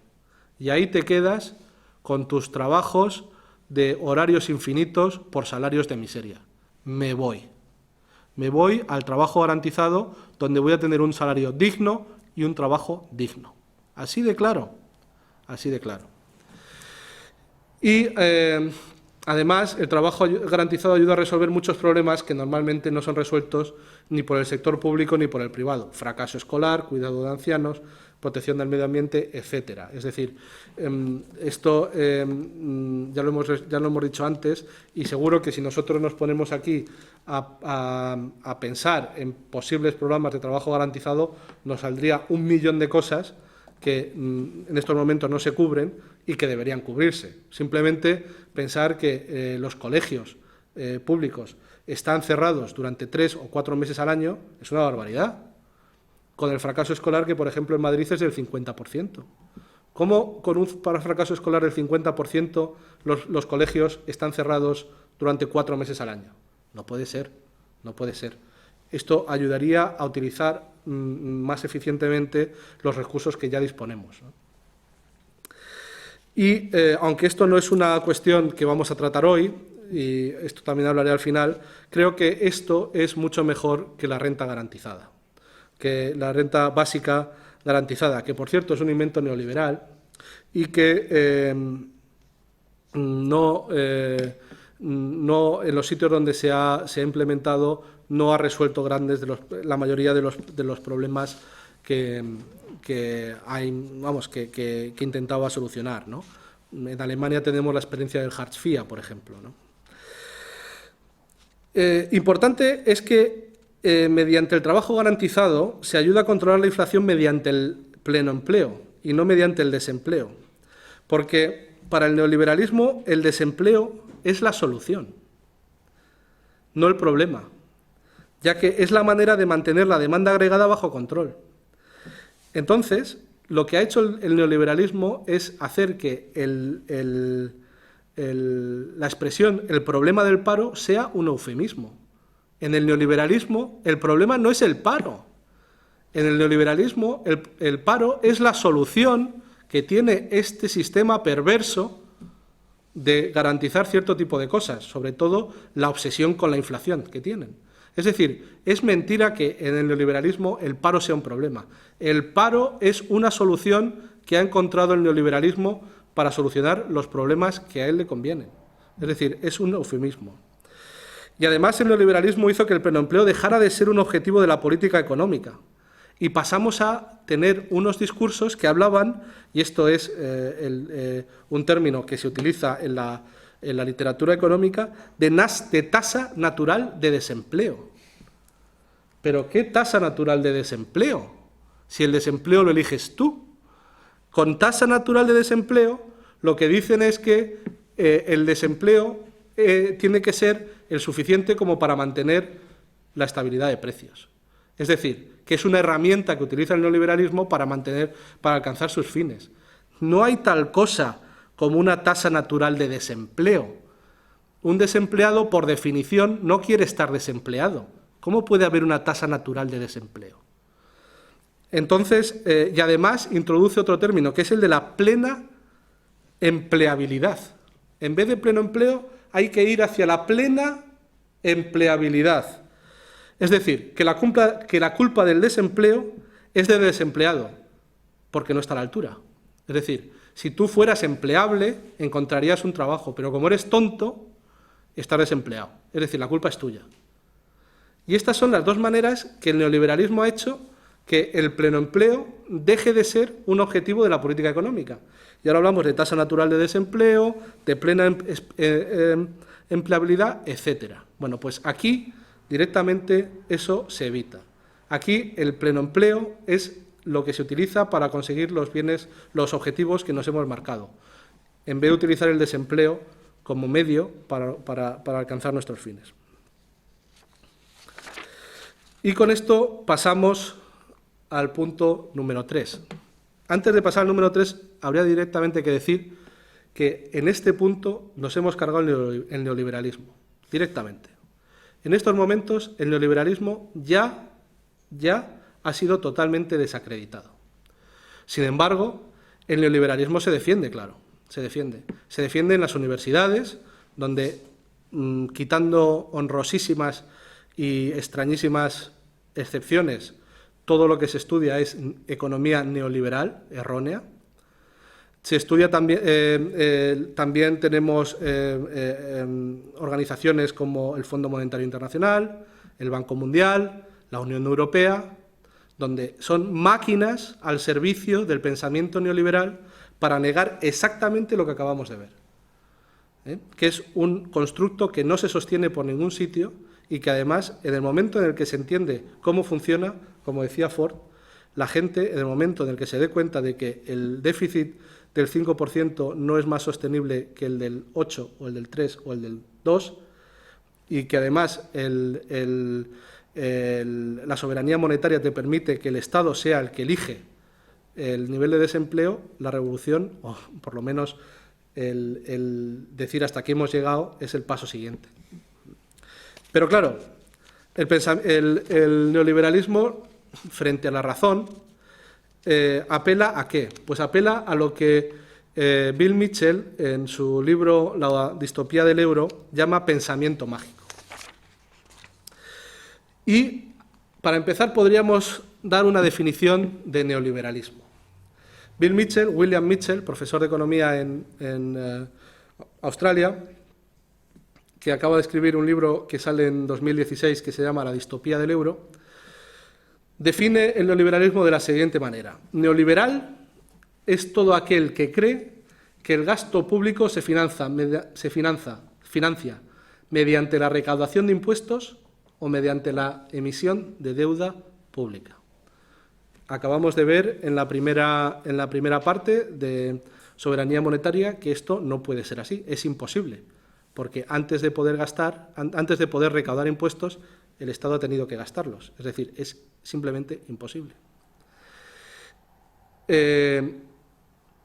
Y ahí te quedas con tus trabajos de horarios infinitos por salarios de miseria. Me voy. Me voy al trabajo garantizado, donde voy a tener un salario digno y un trabajo digno. Así de claro. Así de claro. Y además, el trabajo garantizado ayuda a resolver muchos problemas que normalmente no son resueltos ni por el sector público ni por el privado. Fracaso escolar, cuidado de ancianos, protección del medio ambiente, etcétera. Es decir, esto ya lo hemos dicho antes, y seguro que si nosotros nos ponemos aquí a pensar en posibles programas de trabajo garantizado, nos saldría 1.000.000 de cosas que en estos momentos no se cubren y que deberían cubrirse. Simplemente pensar que los colegios públicos están cerrados durante 3 o 4 meses al año es una barbaridad, con el fracaso escolar que, por ejemplo, en Madrid es del 50%. ¿Cómo con un fracaso escolar del 50% los colegios están cerrados durante 4 meses al año? No puede ser, no puede ser. Esto ayudaría a utilizar más eficientemente los recursos que ya disponemos, ¿no? Y aunque esto no es una cuestión que vamos a tratar hoy, y esto también hablaré al final, creo que esto es mucho mejor que la renta garantizada, que la renta básica garantizada, que por cierto es un invento neoliberal y que no en los sitios donde se ha implementado no ha resuelto la mayoría de los problemas que intentaba solucionar, ¿no? En Alemania tenemos la experiencia del Hartz IV, por ejemplo, ¿no? Importante es que mediante el trabajo garantizado se ayuda a controlar la inflación mediante el pleno empleo y no mediante el desempleo, porque para el neoliberalismo el desempleo es la solución, no el problema, ya que es la manera de mantener la demanda agregada bajo control. Entonces, lo que ha hecho el neoliberalismo es hacer que la expresión el problema del paro sea un eufemismo. En el neoliberalismo el problema no es el paro. En el neoliberalismo el paro es la solución que tiene este sistema perverso de garantizar cierto tipo de cosas, sobre todo la obsesión con la inflación que tienen. Es decir, es mentira que en el neoliberalismo el paro sea un problema. El paro es una solución que ha encontrado el neoliberalismo para solucionar los problemas que a él le convienen. Es decir, es un eufemismo. Y además el neoliberalismo hizo que el pleno empleo dejara de ser un objetivo de la política económica y pasamos a tener unos discursos que hablaban, y esto es un término que se utiliza en la literatura económica, de tasa natural de desempleo. ¿Pero qué tasa natural de desempleo? Si el desempleo lo eliges tú. Con tasa natural de desempleo, lo que dicen es que el desempleo tiene que ser el suficiente como para mantener la estabilidad de precios. Es decir, que es una herramienta que utiliza el neoliberalismo para alcanzar sus fines. No hay tal cosa como una tasa natural de desempleo. Un desempleado, por definición, no quiere estar desempleado. ¿Cómo puede haber una tasa natural de desempleo? Entonces, y además introduce otro término, que es el de la plena empleabilidad. En vez de pleno empleo, hay que ir hacia la plena empleabilidad. Es decir, que la culpa del desempleo es del desempleado, porque no está a la altura. Es decir, si tú fueras empleable, encontrarías un trabajo, pero como eres tonto, estás desempleado. Es decir, la culpa es tuya. Y estas son las dos maneras que el neoliberalismo ha hecho que el pleno empleo deje de ser un objetivo de la política económica. Y ahora hablamos de tasa natural de desempleo, de plena empleabilidad, etcétera. Bueno, pues aquí directamente eso se evita. Aquí el pleno empleo es lo que se utiliza para conseguir los objetivos que nos hemos marcado, en vez de utilizar el desempleo como medio para alcanzar nuestros fines. Y con esto pasamos al punto número 3. Antes de pasar al número 3, habría directamente que decir que en este punto nos hemos cargado el neoliberalismo, directamente. En estos momentos el neoliberalismo ya ha sido totalmente desacreditado. Sin embargo, el neoliberalismo se defiende, claro, se defiende. Se defiende en las universidades, donde, quitando honrosísimas y extrañísimas excepciones, todo lo que se estudia es economía neoliberal, errónea. Se estudia también, también tenemos organizaciones como el Fondo Monetario Internacional, el Banco Mundial, la Unión Europea, donde son máquinas al servicio del pensamiento neoliberal para negar exactamente lo que acabamos de ver, que es un constructo que no se sostiene por ningún sitio y que además, en el momento en el que se entiende cómo funciona, como decía Ford, la gente, en el momento en el que se dé cuenta de que el déficit del 5% no es más sostenible que el del 8 o el del 3 o el del 2, y que además la soberanía monetaria te permite que el Estado sea el que elige el nivel de desempleo, la revolución, o por lo menos el decir hasta aquí hemos llegado, es el paso siguiente. Pero claro, el neoliberalismo, frente a la razón, apela ¿a qué? Pues apela a lo que Bill Mitchell, en su libro La distopía del euro, llama pensamiento mágico. Y, para empezar, podríamos dar una definición de neoliberalismo. William Mitchell, profesor de economía en Australia, que acaba de escribir un libro que sale en 2016 que se llama La distopía del euro, define el neoliberalismo de la siguiente manera. Neoliberal es todo aquel que cree que el gasto público se financia mediante la recaudación de impuestos o mediante la emisión de deuda pública. Acabamos de ver en la primera parte de soberanía monetaria que esto no puede ser así, es imposible, porque antes de poder recaudar impuestos, el Estado ha tenido que gastarlos, es decir, es simplemente imposible.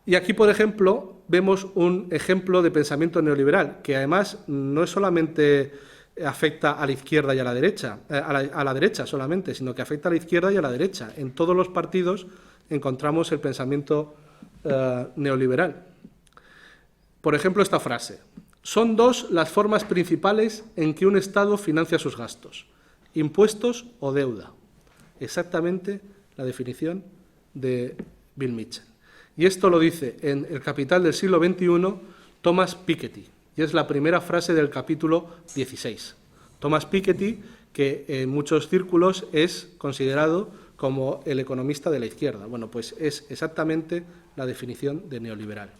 Y aquí, por ejemplo, vemos un ejemplo de pensamiento neoliberal, que además no es solamente afecta a la izquierda y a la derecha, a la derecha solamente, sino que afecta a la izquierda y a la derecha. En todos los partidos encontramos el pensamiento neoliberal. Por ejemplo, esta frase: son dos las formas principales en que un Estado financia sus gastos, impuestos o deuda. Exactamente la definición de Bill Mitchell. Y esto lo dice en El Capital del siglo XXI Thomas Piketty, y es la primera frase del capítulo 16. Thomas Piketty, que en muchos círculos es considerado como el economista de la izquierda. Bueno, pues es exactamente la definición de neoliberal.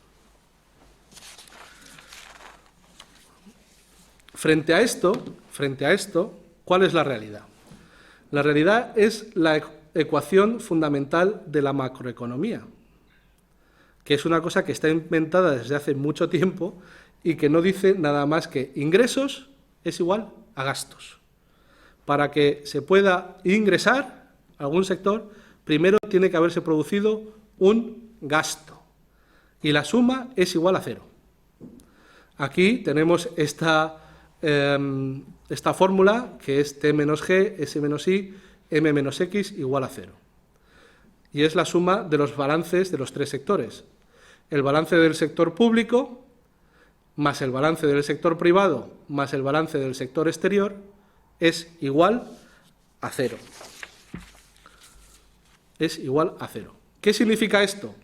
Frente a esto, ¿cuál es la realidad? La realidad es la ecuación fundamental de la macroeconomía, que es una cosa que está inventada desde hace mucho tiempo y que no dice nada más que ingresos es igual a gastos. Para que se pueda ingresar a algún sector, primero tiene que haberse producido un gasto, y la suma es igual a 0. Aquí tenemos esta fórmula, que es T menos G, S menos I, M menos X igual a 0. Y es la suma de los balances de los tres sectores. El balance del sector público más el balance del sector privado más el balance del sector exterior es igual a 0. Es igual a 0. ¿Qué significa esto?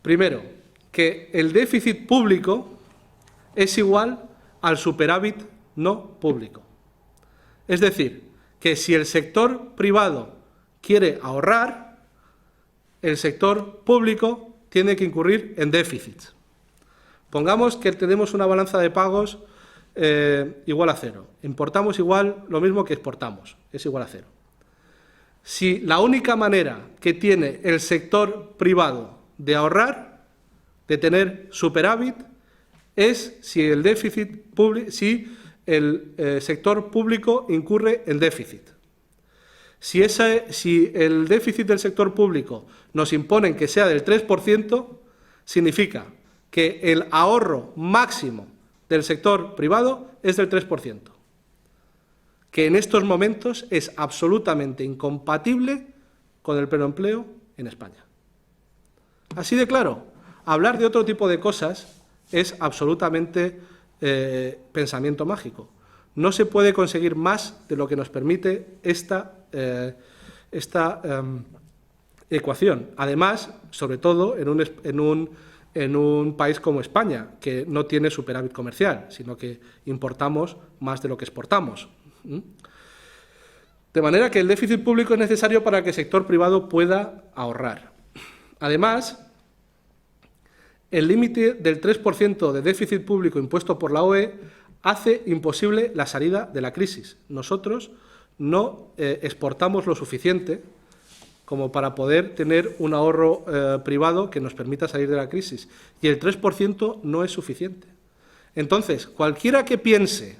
Primero, que el déficit público es igual al superávit no público. Es decir, que si el sector privado quiere ahorrar, el sector público tiene que incurrir en déficits. Pongamos que tenemos una balanza de pagos igual a 0. Importamos igual lo mismo que exportamos, es igual a 0. Si la única manera que tiene el sector privado de ahorrar, de tener superávit, es si el sector público incurre en déficit. Si el déficit del sector público nos imponen que sea del 3%, significa que el ahorro máximo del sector privado es del 3%, que en estos momentos es absolutamente incompatible con el pleno empleo en España. Así de claro, hablar de otro tipo de cosas es absolutamente pensamiento mágico. No se puede conseguir más de lo que nos permite esta ecuación. Además, sobre todo en un país como España, que no tiene superávit comercial, sino que importamos más de lo que exportamos. De manera que el déficit público es necesario para que el sector privado pueda ahorrar. Además, el límite del 3% de déficit público impuesto por la OE hace imposible la salida de la crisis. Nosotros no exportamos lo suficiente como para poder tener un ahorro privado que nos permita salir de la crisis. Y el 3% no es suficiente. Entonces, cualquiera que piense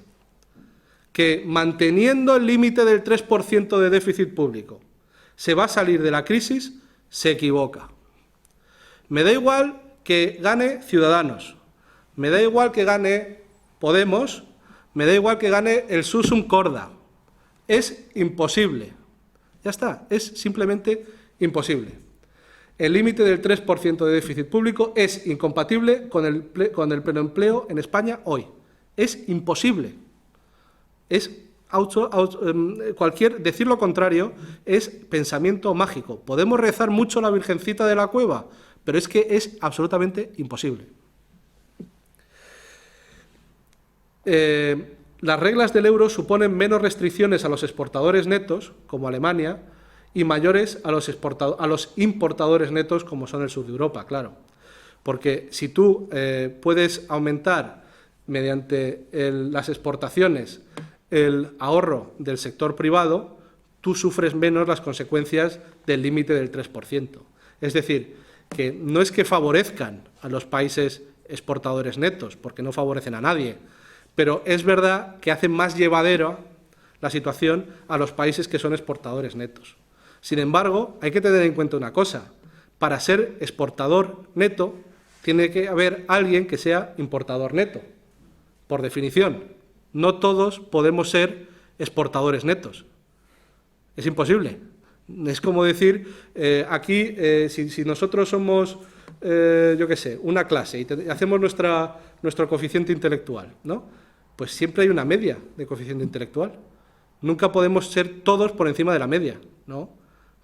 que manteniendo el límite del 3% de déficit público se va a salir de la crisis, se equivoca. Me da igual que gane Ciudadanos, me da igual que gane Podemos, me da igual que gane el Susum Corda. Es imposible. Ya está, es simplemente imposible. El límite del 3% de déficit público es incompatible con el pleno empleo en España hoy. Es imposible. Decir lo contrario es pensamiento mágico. Podemos rezar mucho a la Virgencita de la Cueva, pero es que es absolutamente imposible. Las reglas del euro suponen menos restricciones a los exportadores netos, como Alemania, y mayores a los importadores netos, como son el sur de Europa, claro. Porque si tú puedes aumentar mediante las exportaciones el ahorro del sector privado, tú sufres menos las consecuencias del límite del 3%. Es decir, que no es que favorezcan a los países exportadores netos, porque no favorecen a nadie, pero es verdad que hacen más llevadera la situación a los países que son exportadores netos. Sin embargo, hay que tener en cuenta una cosa: para ser exportador neto tiene que haber alguien que sea importador neto, por definición. No todos podemos ser exportadores netos. Es imposible. Es como decir, aquí, si nosotros somos, yo qué sé, una clase y hacemos nuestro coeficiente intelectual, ¿no? Pues siempre hay una media de coeficiente intelectual. Nunca podemos ser todos por encima de la media, ¿no?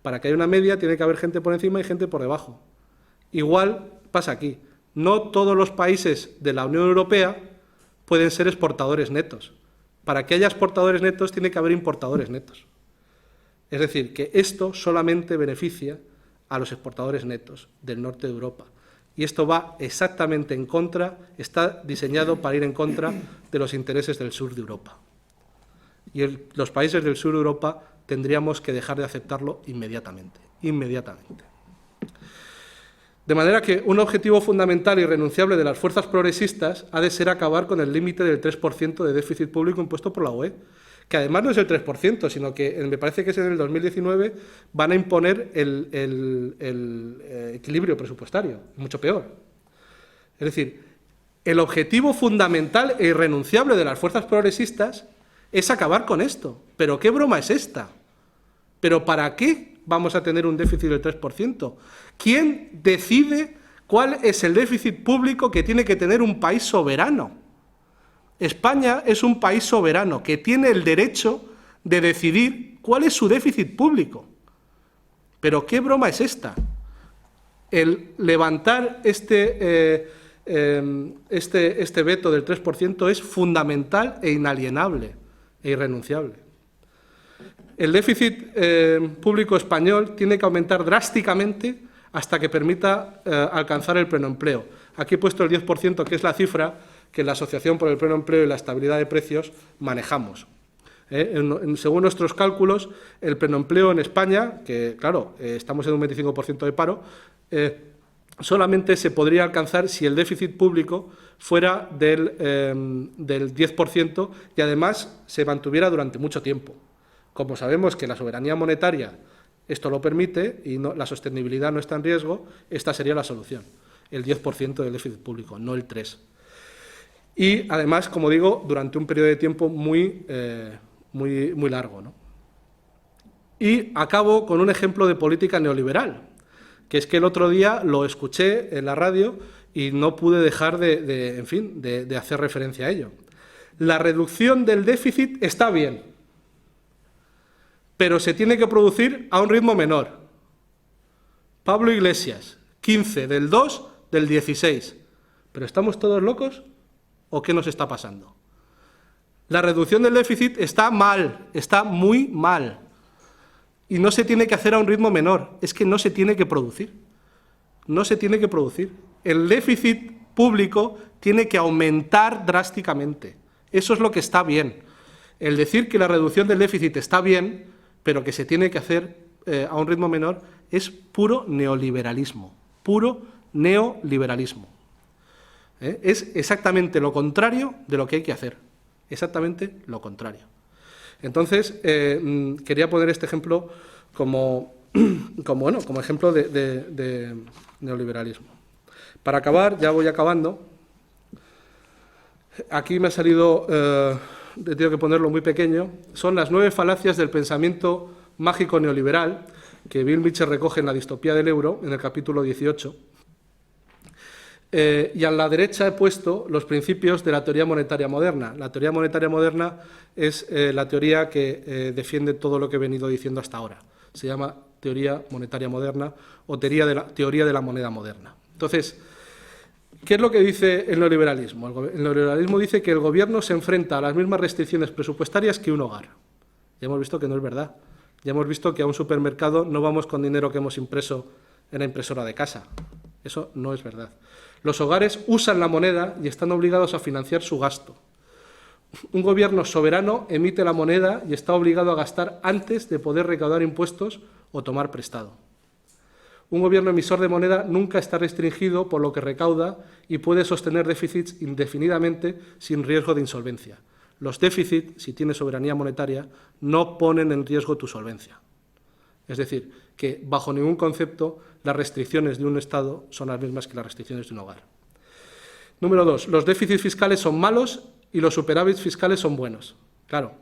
Para que haya una media tiene que haber gente por encima y gente por debajo. Igual pasa aquí. No todos los países de la Unión Europea pueden ser exportadores netos. Para que haya exportadores netos tiene que haber importadores netos. Es decir, que esto solamente beneficia a los exportadores netos del norte de Europa. Y esto va exactamente en contra, está diseñado para ir en contra de los intereses del sur de Europa. Y los países del sur de Europa tendríamos que dejar de aceptarlo inmediatamente. De manera que un objetivo fundamental y irrenunciable de las fuerzas progresistas ha de ser acabar con el límite del 3% de déficit público impuesto por la UE, que además no es el 3%, sino que me parece que es en el 2019 van a imponer el equilibrio presupuestario, mucho peor. Es decir, el objetivo fundamental e irrenunciable de las fuerzas progresistas es acabar con esto. ¿Pero qué broma es esta? ¿Pero para qué vamos a tener un déficit del 3%? ¿Quién decide ¿Cuál es el déficit público que tiene que tener un país soberano? España es un país soberano que tiene el derecho de decidir cuál es su déficit público. Pero ¿qué broma es esta? El levantar este veto del 3% es fundamental e inalienable e irrenunciable. El déficit público español tiene que aumentar drásticamente hasta que permita alcanzar el pleno empleo. Aquí he puesto el 10%, que es la cifra que la Asociación por el Pleno Empleo y la Estabilidad de Precios manejamos. Según nuestros cálculos, el pleno empleo en España, que claro, estamos en un 25% de paro, solamente se podría alcanzar si el déficit público fuera del 10% y además se mantuviera durante mucho tiempo. Como sabemos que la soberanía monetaria esto lo permite y la sostenibilidad no está en riesgo, esta sería la solución, el 10% del déficit público, no el 3%. Y además, como digo, durante un periodo de tiempo muy largo, ¿no? Y acabo con un ejemplo de política neoliberal, que es que el otro día lo escuché en la radio y no pude dejar de hacer referencia a ello. La reducción del déficit está bien, pero se tiene que producir a un ritmo menor. Pablo Iglesias, 15 del 2 del 16. ¿Pero estamos todos locos o qué nos está pasando? La reducción del déficit está mal, está muy mal. Y no se tiene que hacer a un ritmo menor, es que no se tiene que producir. No se tiene que producir. El déficit público tiene que aumentar drásticamente. Eso es lo que está bien. El decir que la reducción del déficit está bien, pero que se tiene que hacer a un ritmo menor, es puro neoliberalismo. Puro neoliberalismo. Es exactamente lo contrario de lo que hay que hacer. Exactamente lo contrario. Entonces, quería poner este ejemplo como ejemplo de neoliberalismo. Para acabar, ya voy acabando, aquí me ha salido, he tenido que ponerlo muy pequeño, son las 9 falacias del pensamiento mágico neoliberal que Bill Mitchell recoge en La distopía del euro, en el capítulo 18. Y a la derecha he puesto los principios de la teoría monetaria moderna. La teoría monetaria moderna es la teoría que defiende todo lo que he venido diciendo hasta ahora. Se llama teoría monetaria moderna o teoría de la moneda moderna. Entonces, ¿qué es lo que dice el neoliberalismo? El neoliberalismo dice que el gobierno se enfrenta a las mismas restricciones presupuestarias que un hogar. Ya hemos visto que no es verdad. Ya hemos visto que a un supermercado no vamos con dinero que hemos impreso en la impresora de casa. Eso no es verdad. Los hogares usan la moneda y están obligados a financiar su gasto. Un gobierno soberano emite la moneda y está obligado a gastar antes de poder recaudar impuestos o tomar prestado. Un gobierno emisor de moneda nunca está restringido por lo que recauda y puede sostener déficits indefinidamente sin riesgo de insolvencia. Los déficits, si tienes soberanía monetaria, no ponen en riesgo tu solvencia. Es decir, que bajo ningún concepto las restricciones de un Estado son las mismas que las restricciones de un hogar. Número 2. Los déficits fiscales son malos y los superávits fiscales son buenos. Claro,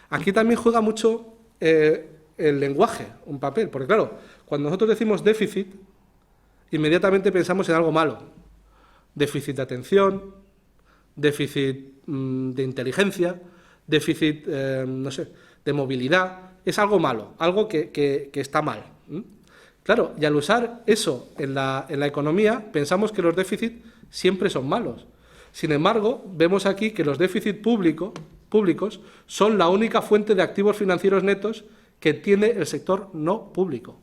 aquí también juega mucho el lenguaje, un papel, porque claro, cuando nosotros decimos déficit, inmediatamente pensamos en algo malo. Déficit de atención, déficit de inteligencia, déficit, de movilidad. Es algo malo, algo que está mal. Claro, y al usar eso en la economía, pensamos que los déficits siempre son malos. Sin embargo, vemos aquí que los déficits públicos son la única fuente de activos financieros netos que tiene el sector no público.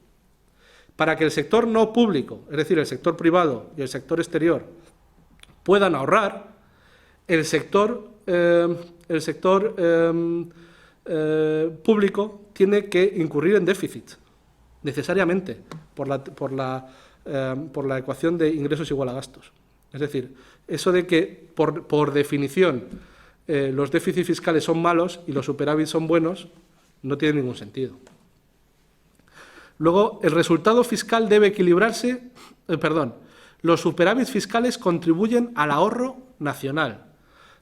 Para que el sector no público, es decir, el sector privado y el sector exterior, puedan ahorrar, el sector público tiene que incurrir en déficit, necesariamente, por la ecuación de ingresos igual a gastos. Es decir, eso de que, por definición, los déficits fiscales son malos y los superávits son buenos, no tiene ningún sentido. Luego, el resultado fiscal debe equilibrarse, los superávits fiscales contribuyen al ahorro nacional.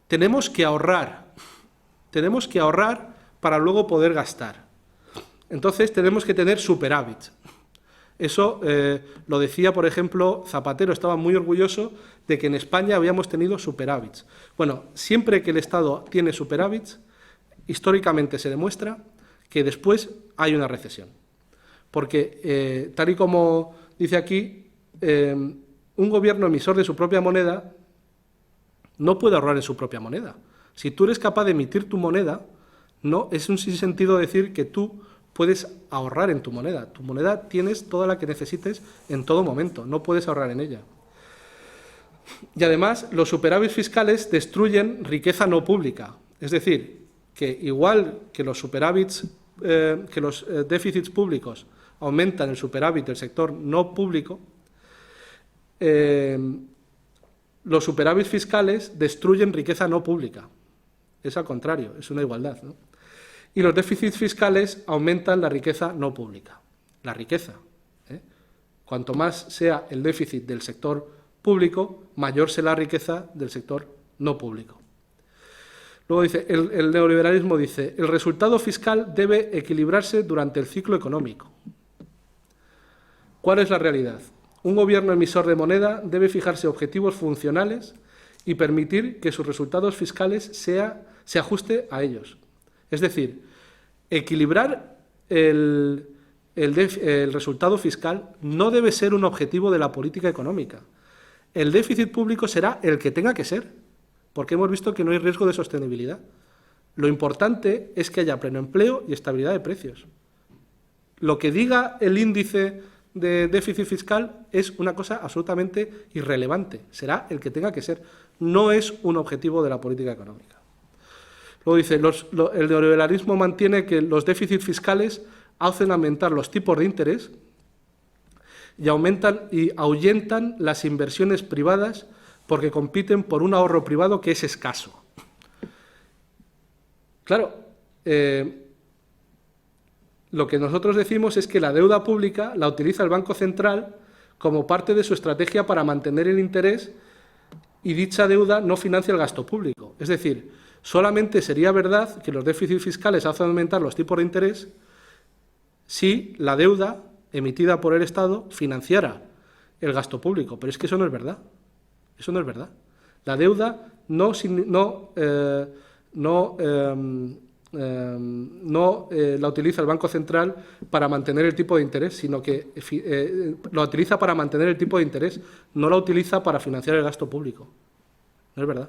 Tenemos que ahorrar para luego poder gastar. Entonces, tenemos que tener superávits. Eso lo decía, por ejemplo, Zapatero, estaba muy orgulloso de que en España habíamos tenido superávits. Bueno, siempre que el Estado tiene superávits, históricamente se demuestra que después hay una recesión. Porque, tal y como dice aquí, un gobierno emisor de su propia moneda no puede ahorrar en su propia moneda. Si tú eres capaz de emitir tu moneda, no es un sinsentido decir que tú puedes ahorrar en tu moneda. Tu moneda tienes toda la que necesites en todo momento, no puedes ahorrar en ella. Y además, los superávits fiscales destruyen riqueza no pública. Es decir, que igual que los superávits, que los déficits públicos aumentan el superávit del sector no público, los superávits fiscales destruyen riqueza no pública. Es al contrario, es una igualdad, ¿no? Y los déficits fiscales aumentan la riqueza no pública. La riqueza. Cuanto más sea el déficit del sector público, mayor será la riqueza del sector no público. Luego dice, el neoliberalismo dice, el resultado fiscal debe equilibrarse durante el ciclo económico. ¿Cuál es la realidad? Un gobierno emisor de moneda debe fijarse objetivos funcionales y permitir que sus resultados fiscales se ajuste a ellos. Es decir, equilibrar el resultado fiscal no debe ser un objetivo de la política económica. El déficit público será el que tenga que ser, porque hemos visto que no hay riesgo de sostenibilidad. Lo importante es que haya pleno empleo y estabilidad de precios. Lo que diga el índice de déficit fiscal es una cosa absolutamente irrelevante. Será el que tenga que ser. No es un objetivo de la política económica. Luego dice, el neoliberalismo mantiene que los déficits fiscales hacen aumentar los tipos de interés y ahuyentan las inversiones privadas porque compiten por un ahorro privado que es escaso. Claro, lo que nosotros decimos es que la deuda pública la utiliza el Banco Central como parte de su estrategia para mantener el interés y dicha deuda no financia el gasto público. Es decir, solamente sería verdad que los déficits fiscales hacen aumentar los tipos de interés si la deuda emitida por el Estado financiara el gasto público. Pero es que eso no es verdad. Eso no es verdad. La deuda no la utiliza el Banco Central para mantener el tipo de interés, sino que la utiliza para mantener el tipo de interés, no la utiliza para financiar el gasto público. No es verdad.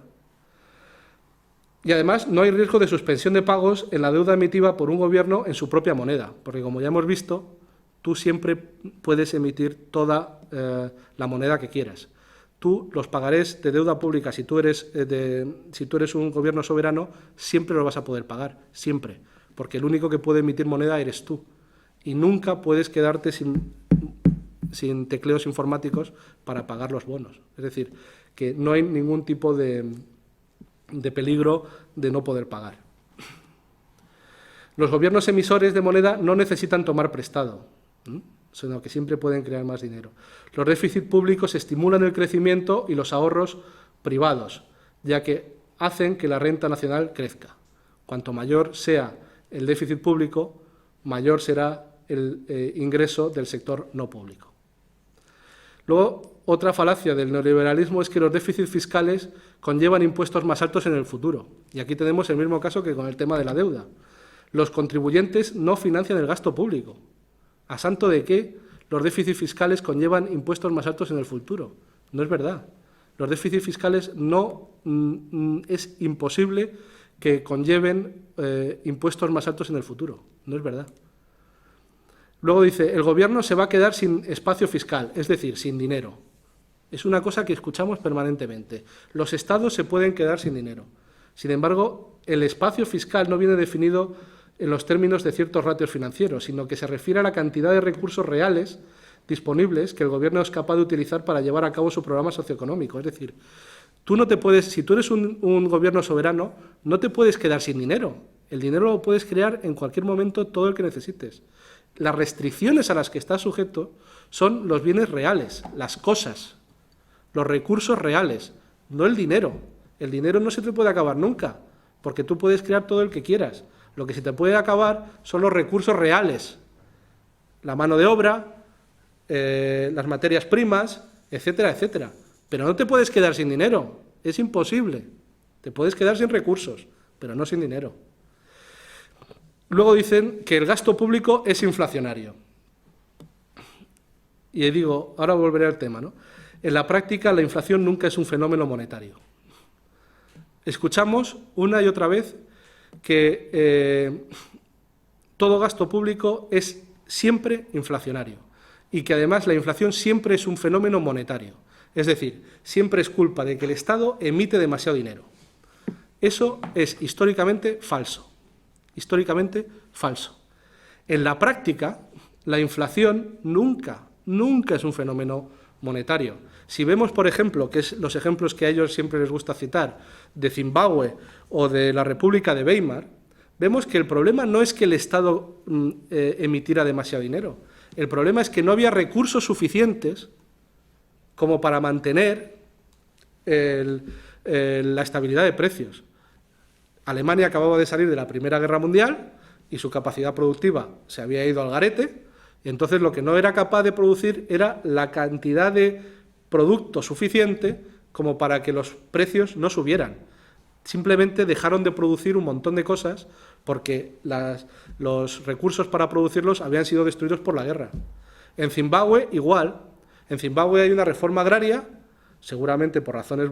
Y además no hay riesgo de suspensión de pagos en la deuda emitida por un gobierno en su propia moneda, porque como ya hemos visto, tú siempre puedes emitir toda la moneda que quieras. Tú los pagarés de deuda pública, si tú eres un gobierno soberano, siempre los vas a poder pagar, siempre, porque el único que puede emitir moneda eres tú. Y nunca puedes quedarte sin tecleos informáticos para pagar los bonos. Es decir, que no hay ningún tipo de peligro de no poder pagar. Los gobiernos emisores de moneda no necesitan tomar prestado, sino que siempre pueden crear más dinero. Los déficits públicos estimulan el crecimiento y los ahorros privados, ya que hacen que la renta nacional crezca. Cuanto mayor sea el déficit público, mayor será el ingreso del sector no público. Luego, otra falacia del neoliberalismo es que los déficits fiscales conllevan impuestos más altos en el futuro. Y aquí tenemos el mismo caso que con el tema de la deuda. Los contribuyentes no financian el gasto público. ¿A santo de qué los déficits fiscales conllevan impuestos más altos en el futuro? No es verdad. Los déficits fiscales es imposible que conlleven impuestos más altos en el futuro. No es verdad. Luego dice, el gobierno se va a quedar sin espacio fiscal, es decir, sin dinero. Es una cosa que escuchamos permanentemente. Los estados se pueden quedar sin dinero. Sin embargo, el espacio fiscal no viene definido en los términos de ciertos ratios financieros, sino que se refiere a la cantidad de recursos reales disponibles que el gobierno es capaz de utilizar para llevar a cabo su programa socioeconómico. Es decir, tú no te puedes, si tú eres un gobierno soberano, no te puedes quedar sin dinero. El dinero lo puedes crear en cualquier momento todo el que necesites. Las restricciones a las que estás sujeto son los bienes reales, las cosas, los recursos reales, no el dinero. El dinero no se te puede acabar nunca, porque tú puedes crear todo el que quieras. Lo que se te puede acabar son los recursos reales, la mano de obra, las materias primas, etcétera, etcétera. Pero no te puedes quedar sin dinero, es imposible. Te puedes quedar sin recursos, pero no sin dinero. Luego dicen que el gasto público es inflacionario. Y digo, ahora volveré al tema, ¿no? En la práctica, la inflación nunca es un fenómeno monetario. Escuchamos una y otra vez que todo gasto público es siempre inflacionario y que además la inflación siempre es un fenómeno monetario. Es decir, siempre es culpa de que el Estado emite demasiado dinero. Eso es históricamente falso. Históricamente falso. En la práctica, la inflación nunca es un fenómeno monetario. Si vemos, por ejemplo, que es los ejemplos que a ellos siempre les gusta citar, de Zimbabue o de la República de Weimar, vemos que el problema no es que el Estado emitiera demasiado dinero. El problema es que no había recursos suficientes como para mantener la estabilidad de precios. Alemania acababa de salir de la Primera Guerra Mundial y su capacidad productiva se había ido al garete, y entonces lo que no era capaz de producir era la cantidad de producto suficiente como para que los precios no subieran. Simplemente dejaron de producir un montón de cosas porque los recursos para producirlos habían sido destruidos por la guerra. En Zimbabue, igual. En Zimbabue hay una reforma agraria, seguramente por razones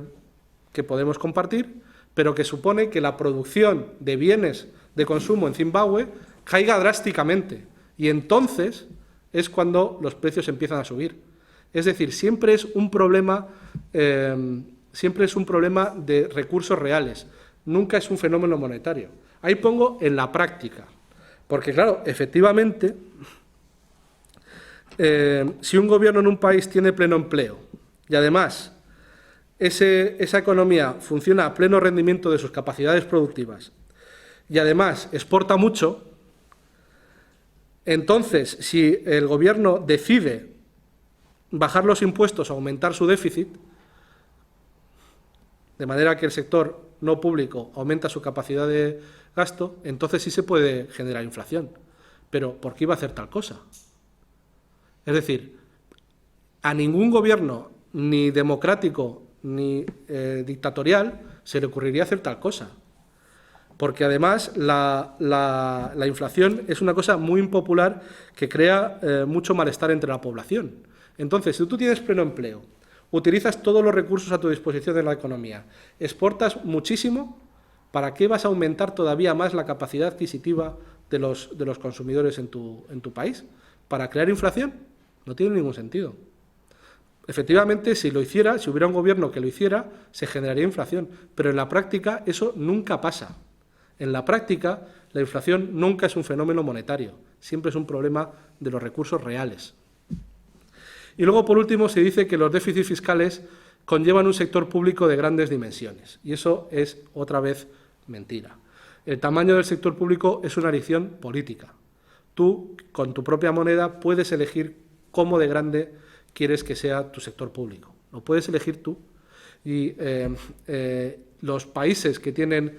que podemos compartir, pero que supone que la producción de bienes de consumo en Zimbabue caiga drásticamente. Y entonces es cuando los precios empiezan a subir. Es decir, siempre es un problema de recursos reales, nunca es un fenómeno monetario. Ahí pongo en la práctica, porque claro, efectivamente, si un gobierno en un país tiene pleno empleo y además esa economía funciona a pleno rendimiento de sus capacidades productivas y además exporta mucho, entonces si el gobierno decide bajar los impuestos o aumentar su déficit, de manera que el sector no público aumenta su capacidad de gasto, entonces sí se puede generar inflación. Pero ¿por qué iba a hacer tal cosa? Es decir, a ningún gobierno, ni democrático ni dictatorial, se le ocurriría hacer tal cosa. Porque además la inflación es una cosa muy impopular que crea mucho malestar entre la población. Entonces, si tú tienes pleno empleo, utilizas todos los recursos a tu disposición en la economía, exportas muchísimo, ¿para qué vas a aumentar todavía más la capacidad adquisitiva de los consumidores en tu país? ¿Para crear inflación? No tiene ningún sentido. Efectivamente, si hubiera un gobierno que lo hiciera, se generaría inflación, pero en la práctica eso nunca pasa. En la práctica, la inflación nunca es un fenómeno monetario, siempre es un problema de los recursos reales. Y luego, por último, se dice que los déficits fiscales conllevan un sector público de grandes dimensiones. Y eso es, otra vez, mentira. El tamaño del sector público es una elección política. Tú, con tu propia moneda, puedes elegir cómo de grande quieres que sea tu sector público. Lo puedes elegir tú. Y los países que tienen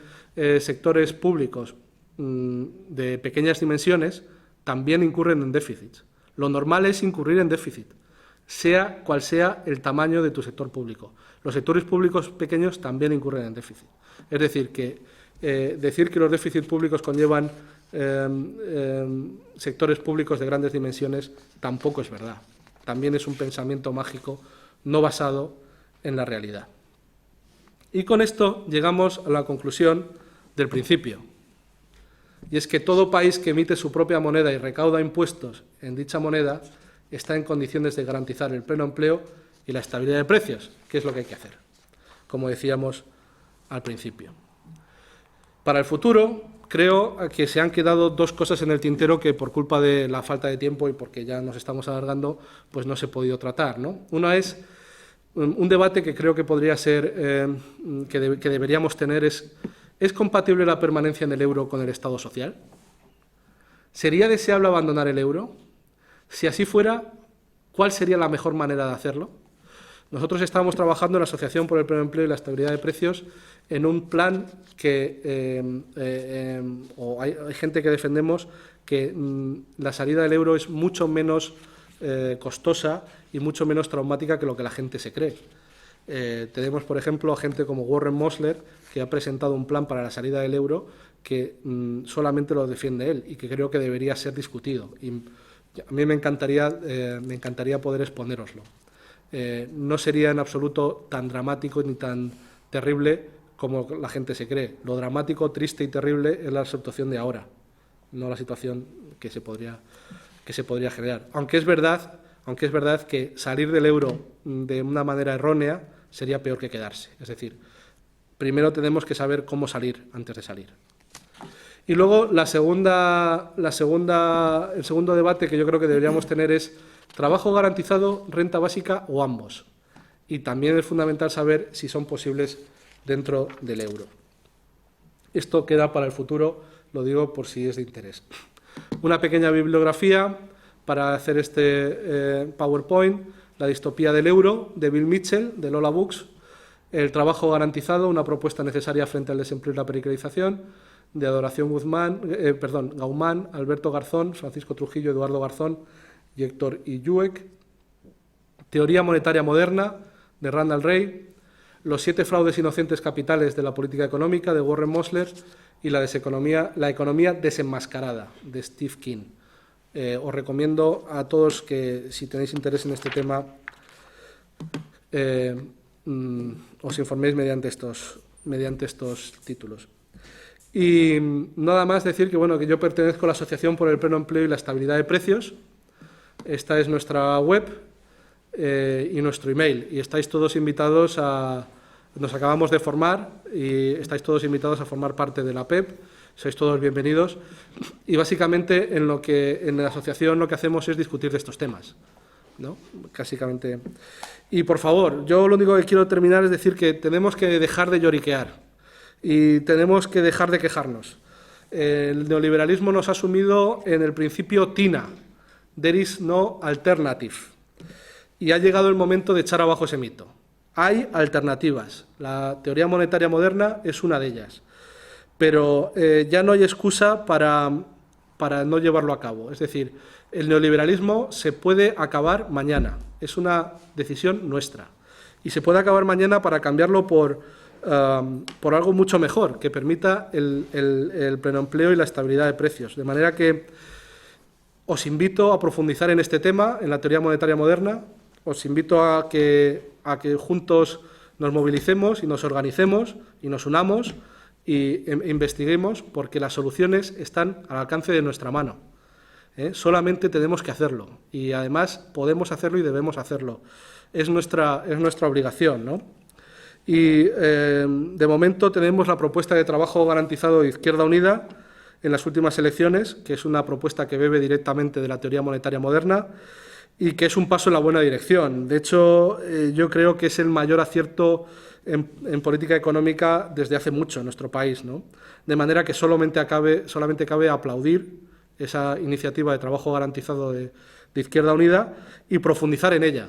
sectores públicos de pequeñas dimensiones también incurren en déficits. Lo normal es incurrir en déficit, sea cual sea el tamaño de tu sector público. Los sectores públicos pequeños también incurren en déficit. Es decir, que decir que los déficits públicos conllevan sectores públicos de grandes dimensiones tampoco es verdad. También es un pensamiento mágico no basado en la realidad. Y con esto llegamos a la conclusión del principio. Y es que todo país que emite su propia moneda y recauda impuestos en dicha moneda está en condiciones de garantizar el pleno empleo y la estabilidad de precios, que es lo que hay que hacer, como decíamos al principio. Para el futuro, creo que se han quedado dos cosas en el tintero que por culpa de la falta de tiempo y porque ya nos estamos alargando, pues no se ha podido tratar, ¿no? Una es un debate que creo que podría ser, que deberíamos tener, ¿es compatible la permanencia en el euro con el Estado social? ¿Sería deseable abandonar el euro? Si así fuera, ¿cuál sería la mejor manera de hacerlo? Nosotros estamos trabajando en la Asociación por el Pleno Empleo y la Estabilidad de Precios en un plan que hay gente que defendemos que la salida del euro es mucho menos costosa y mucho menos traumática que lo que la gente se cree. Tenemos, por ejemplo, a gente como Warren Mosler, que ha presentado un plan para la salida del euro que solamente lo defiende él y que creo que debería ser discutido. Y a mí me encantaría poder exponéroslo. No sería en absoluto tan dramático ni tan terrible como la gente se cree. Lo dramático, triste y terrible es la situación de ahora, no la situación que se podría generar. Aunque es verdad que salir del euro de una manera errónea sería peor que quedarse. Es decir, primero tenemos que saber cómo salir antes de salir. Y luego el segundo debate que yo creo que deberíamos tener es trabajo garantizado, renta básica o ambos. Y también es fundamental saber si son posibles dentro del euro. Esto queda para el futuro, lo digo por si es de interés. Una pequeña bibliografía para hacer este PowerPoint: La distopía del euro, de Bill Mitchell, de Lola Books; El trabajo garantizado, una propuesta necesaria frente al desempleo y la precarización, de Adoración Gaumán, Alberto Garzón, Francisco Trujillo, Eduardo Garzón y Héctor Illuec; Teoría monetaria moderna, de Randall Wright; Los 7 fraudes inocentes capitales de la política económica, de Warren Mosler; y La economía desenmascarada, de Steve King. Os recomiendo a todos que, si tenéis interés en este tema, os informéis mediante estos títulos. Y nada más decir que yo pertenezco a la Asociación por el Pleno Empleo y la Estabilidad de Precios. Esta es nuestra web y nuestro email. Y estáis todos invitados nos acabamos de formar y estáis todos invitados a formar parte de la PEP. Sois todos bienvenidos. Y básicamente en la asociación lo que hacemos es discutir de estos temas, ¿no? Básicamente. Y por favor, yo lo único que quiero terminar es decir que tenemos que dejar de lloriquear y tenemos que dejar de quejarnos. El neoliberalismo nos ha sumido en el principio TINA, there is no alternative, y ha llegado el momento de echar abajo ese mito. Hay alternativas. La teoría monetaria moderna es una de ellas, pero ya no hay excusa para no llevarlo a cabo. Es decir, el neoliberalismo se puede acabar mañana, es una decisión nuestra, y se puede acabar mañana para cambiarlo por algo mucho mejor, que permita el pleno empleo y la estabilidad de precios. De manera que os invito a profundizar en este tema, en la teoría monetaria moderna. Os invito a que juntos nos movilicemos y nos organicemos y nos unamos e investiguemos, porque las soluciones están al alcance de nuestra mano. Solamente tenemos que hacerlo, y además podemos hacerlo y debemos hacerlo. Es nuestra obligación, ¿no? Y de momento tenemos la propuesta de trabajo garantizado de Izquierda Unida en las últimas elecciones, que es una propuesta que bebe directamente de la teoría monetaria moderna y que es un paso en la buena dirección. De hecho, yo creo que es el mayor acierto en política económica desde hace mucho en nuestro país, ¿no? De manera que solamente cabe aplaudir esa iniciativa de trabajo garantizado de Izquierda Unida y profundizar en ella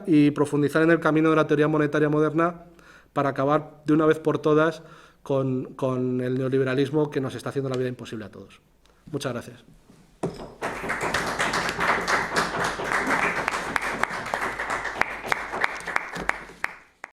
y profundizar en el camino de la teoría monetaria moderna para acabar de una vez por todas con el neoliberalismo que nos está haciendo la vida imposible a todos. Muchas gracias.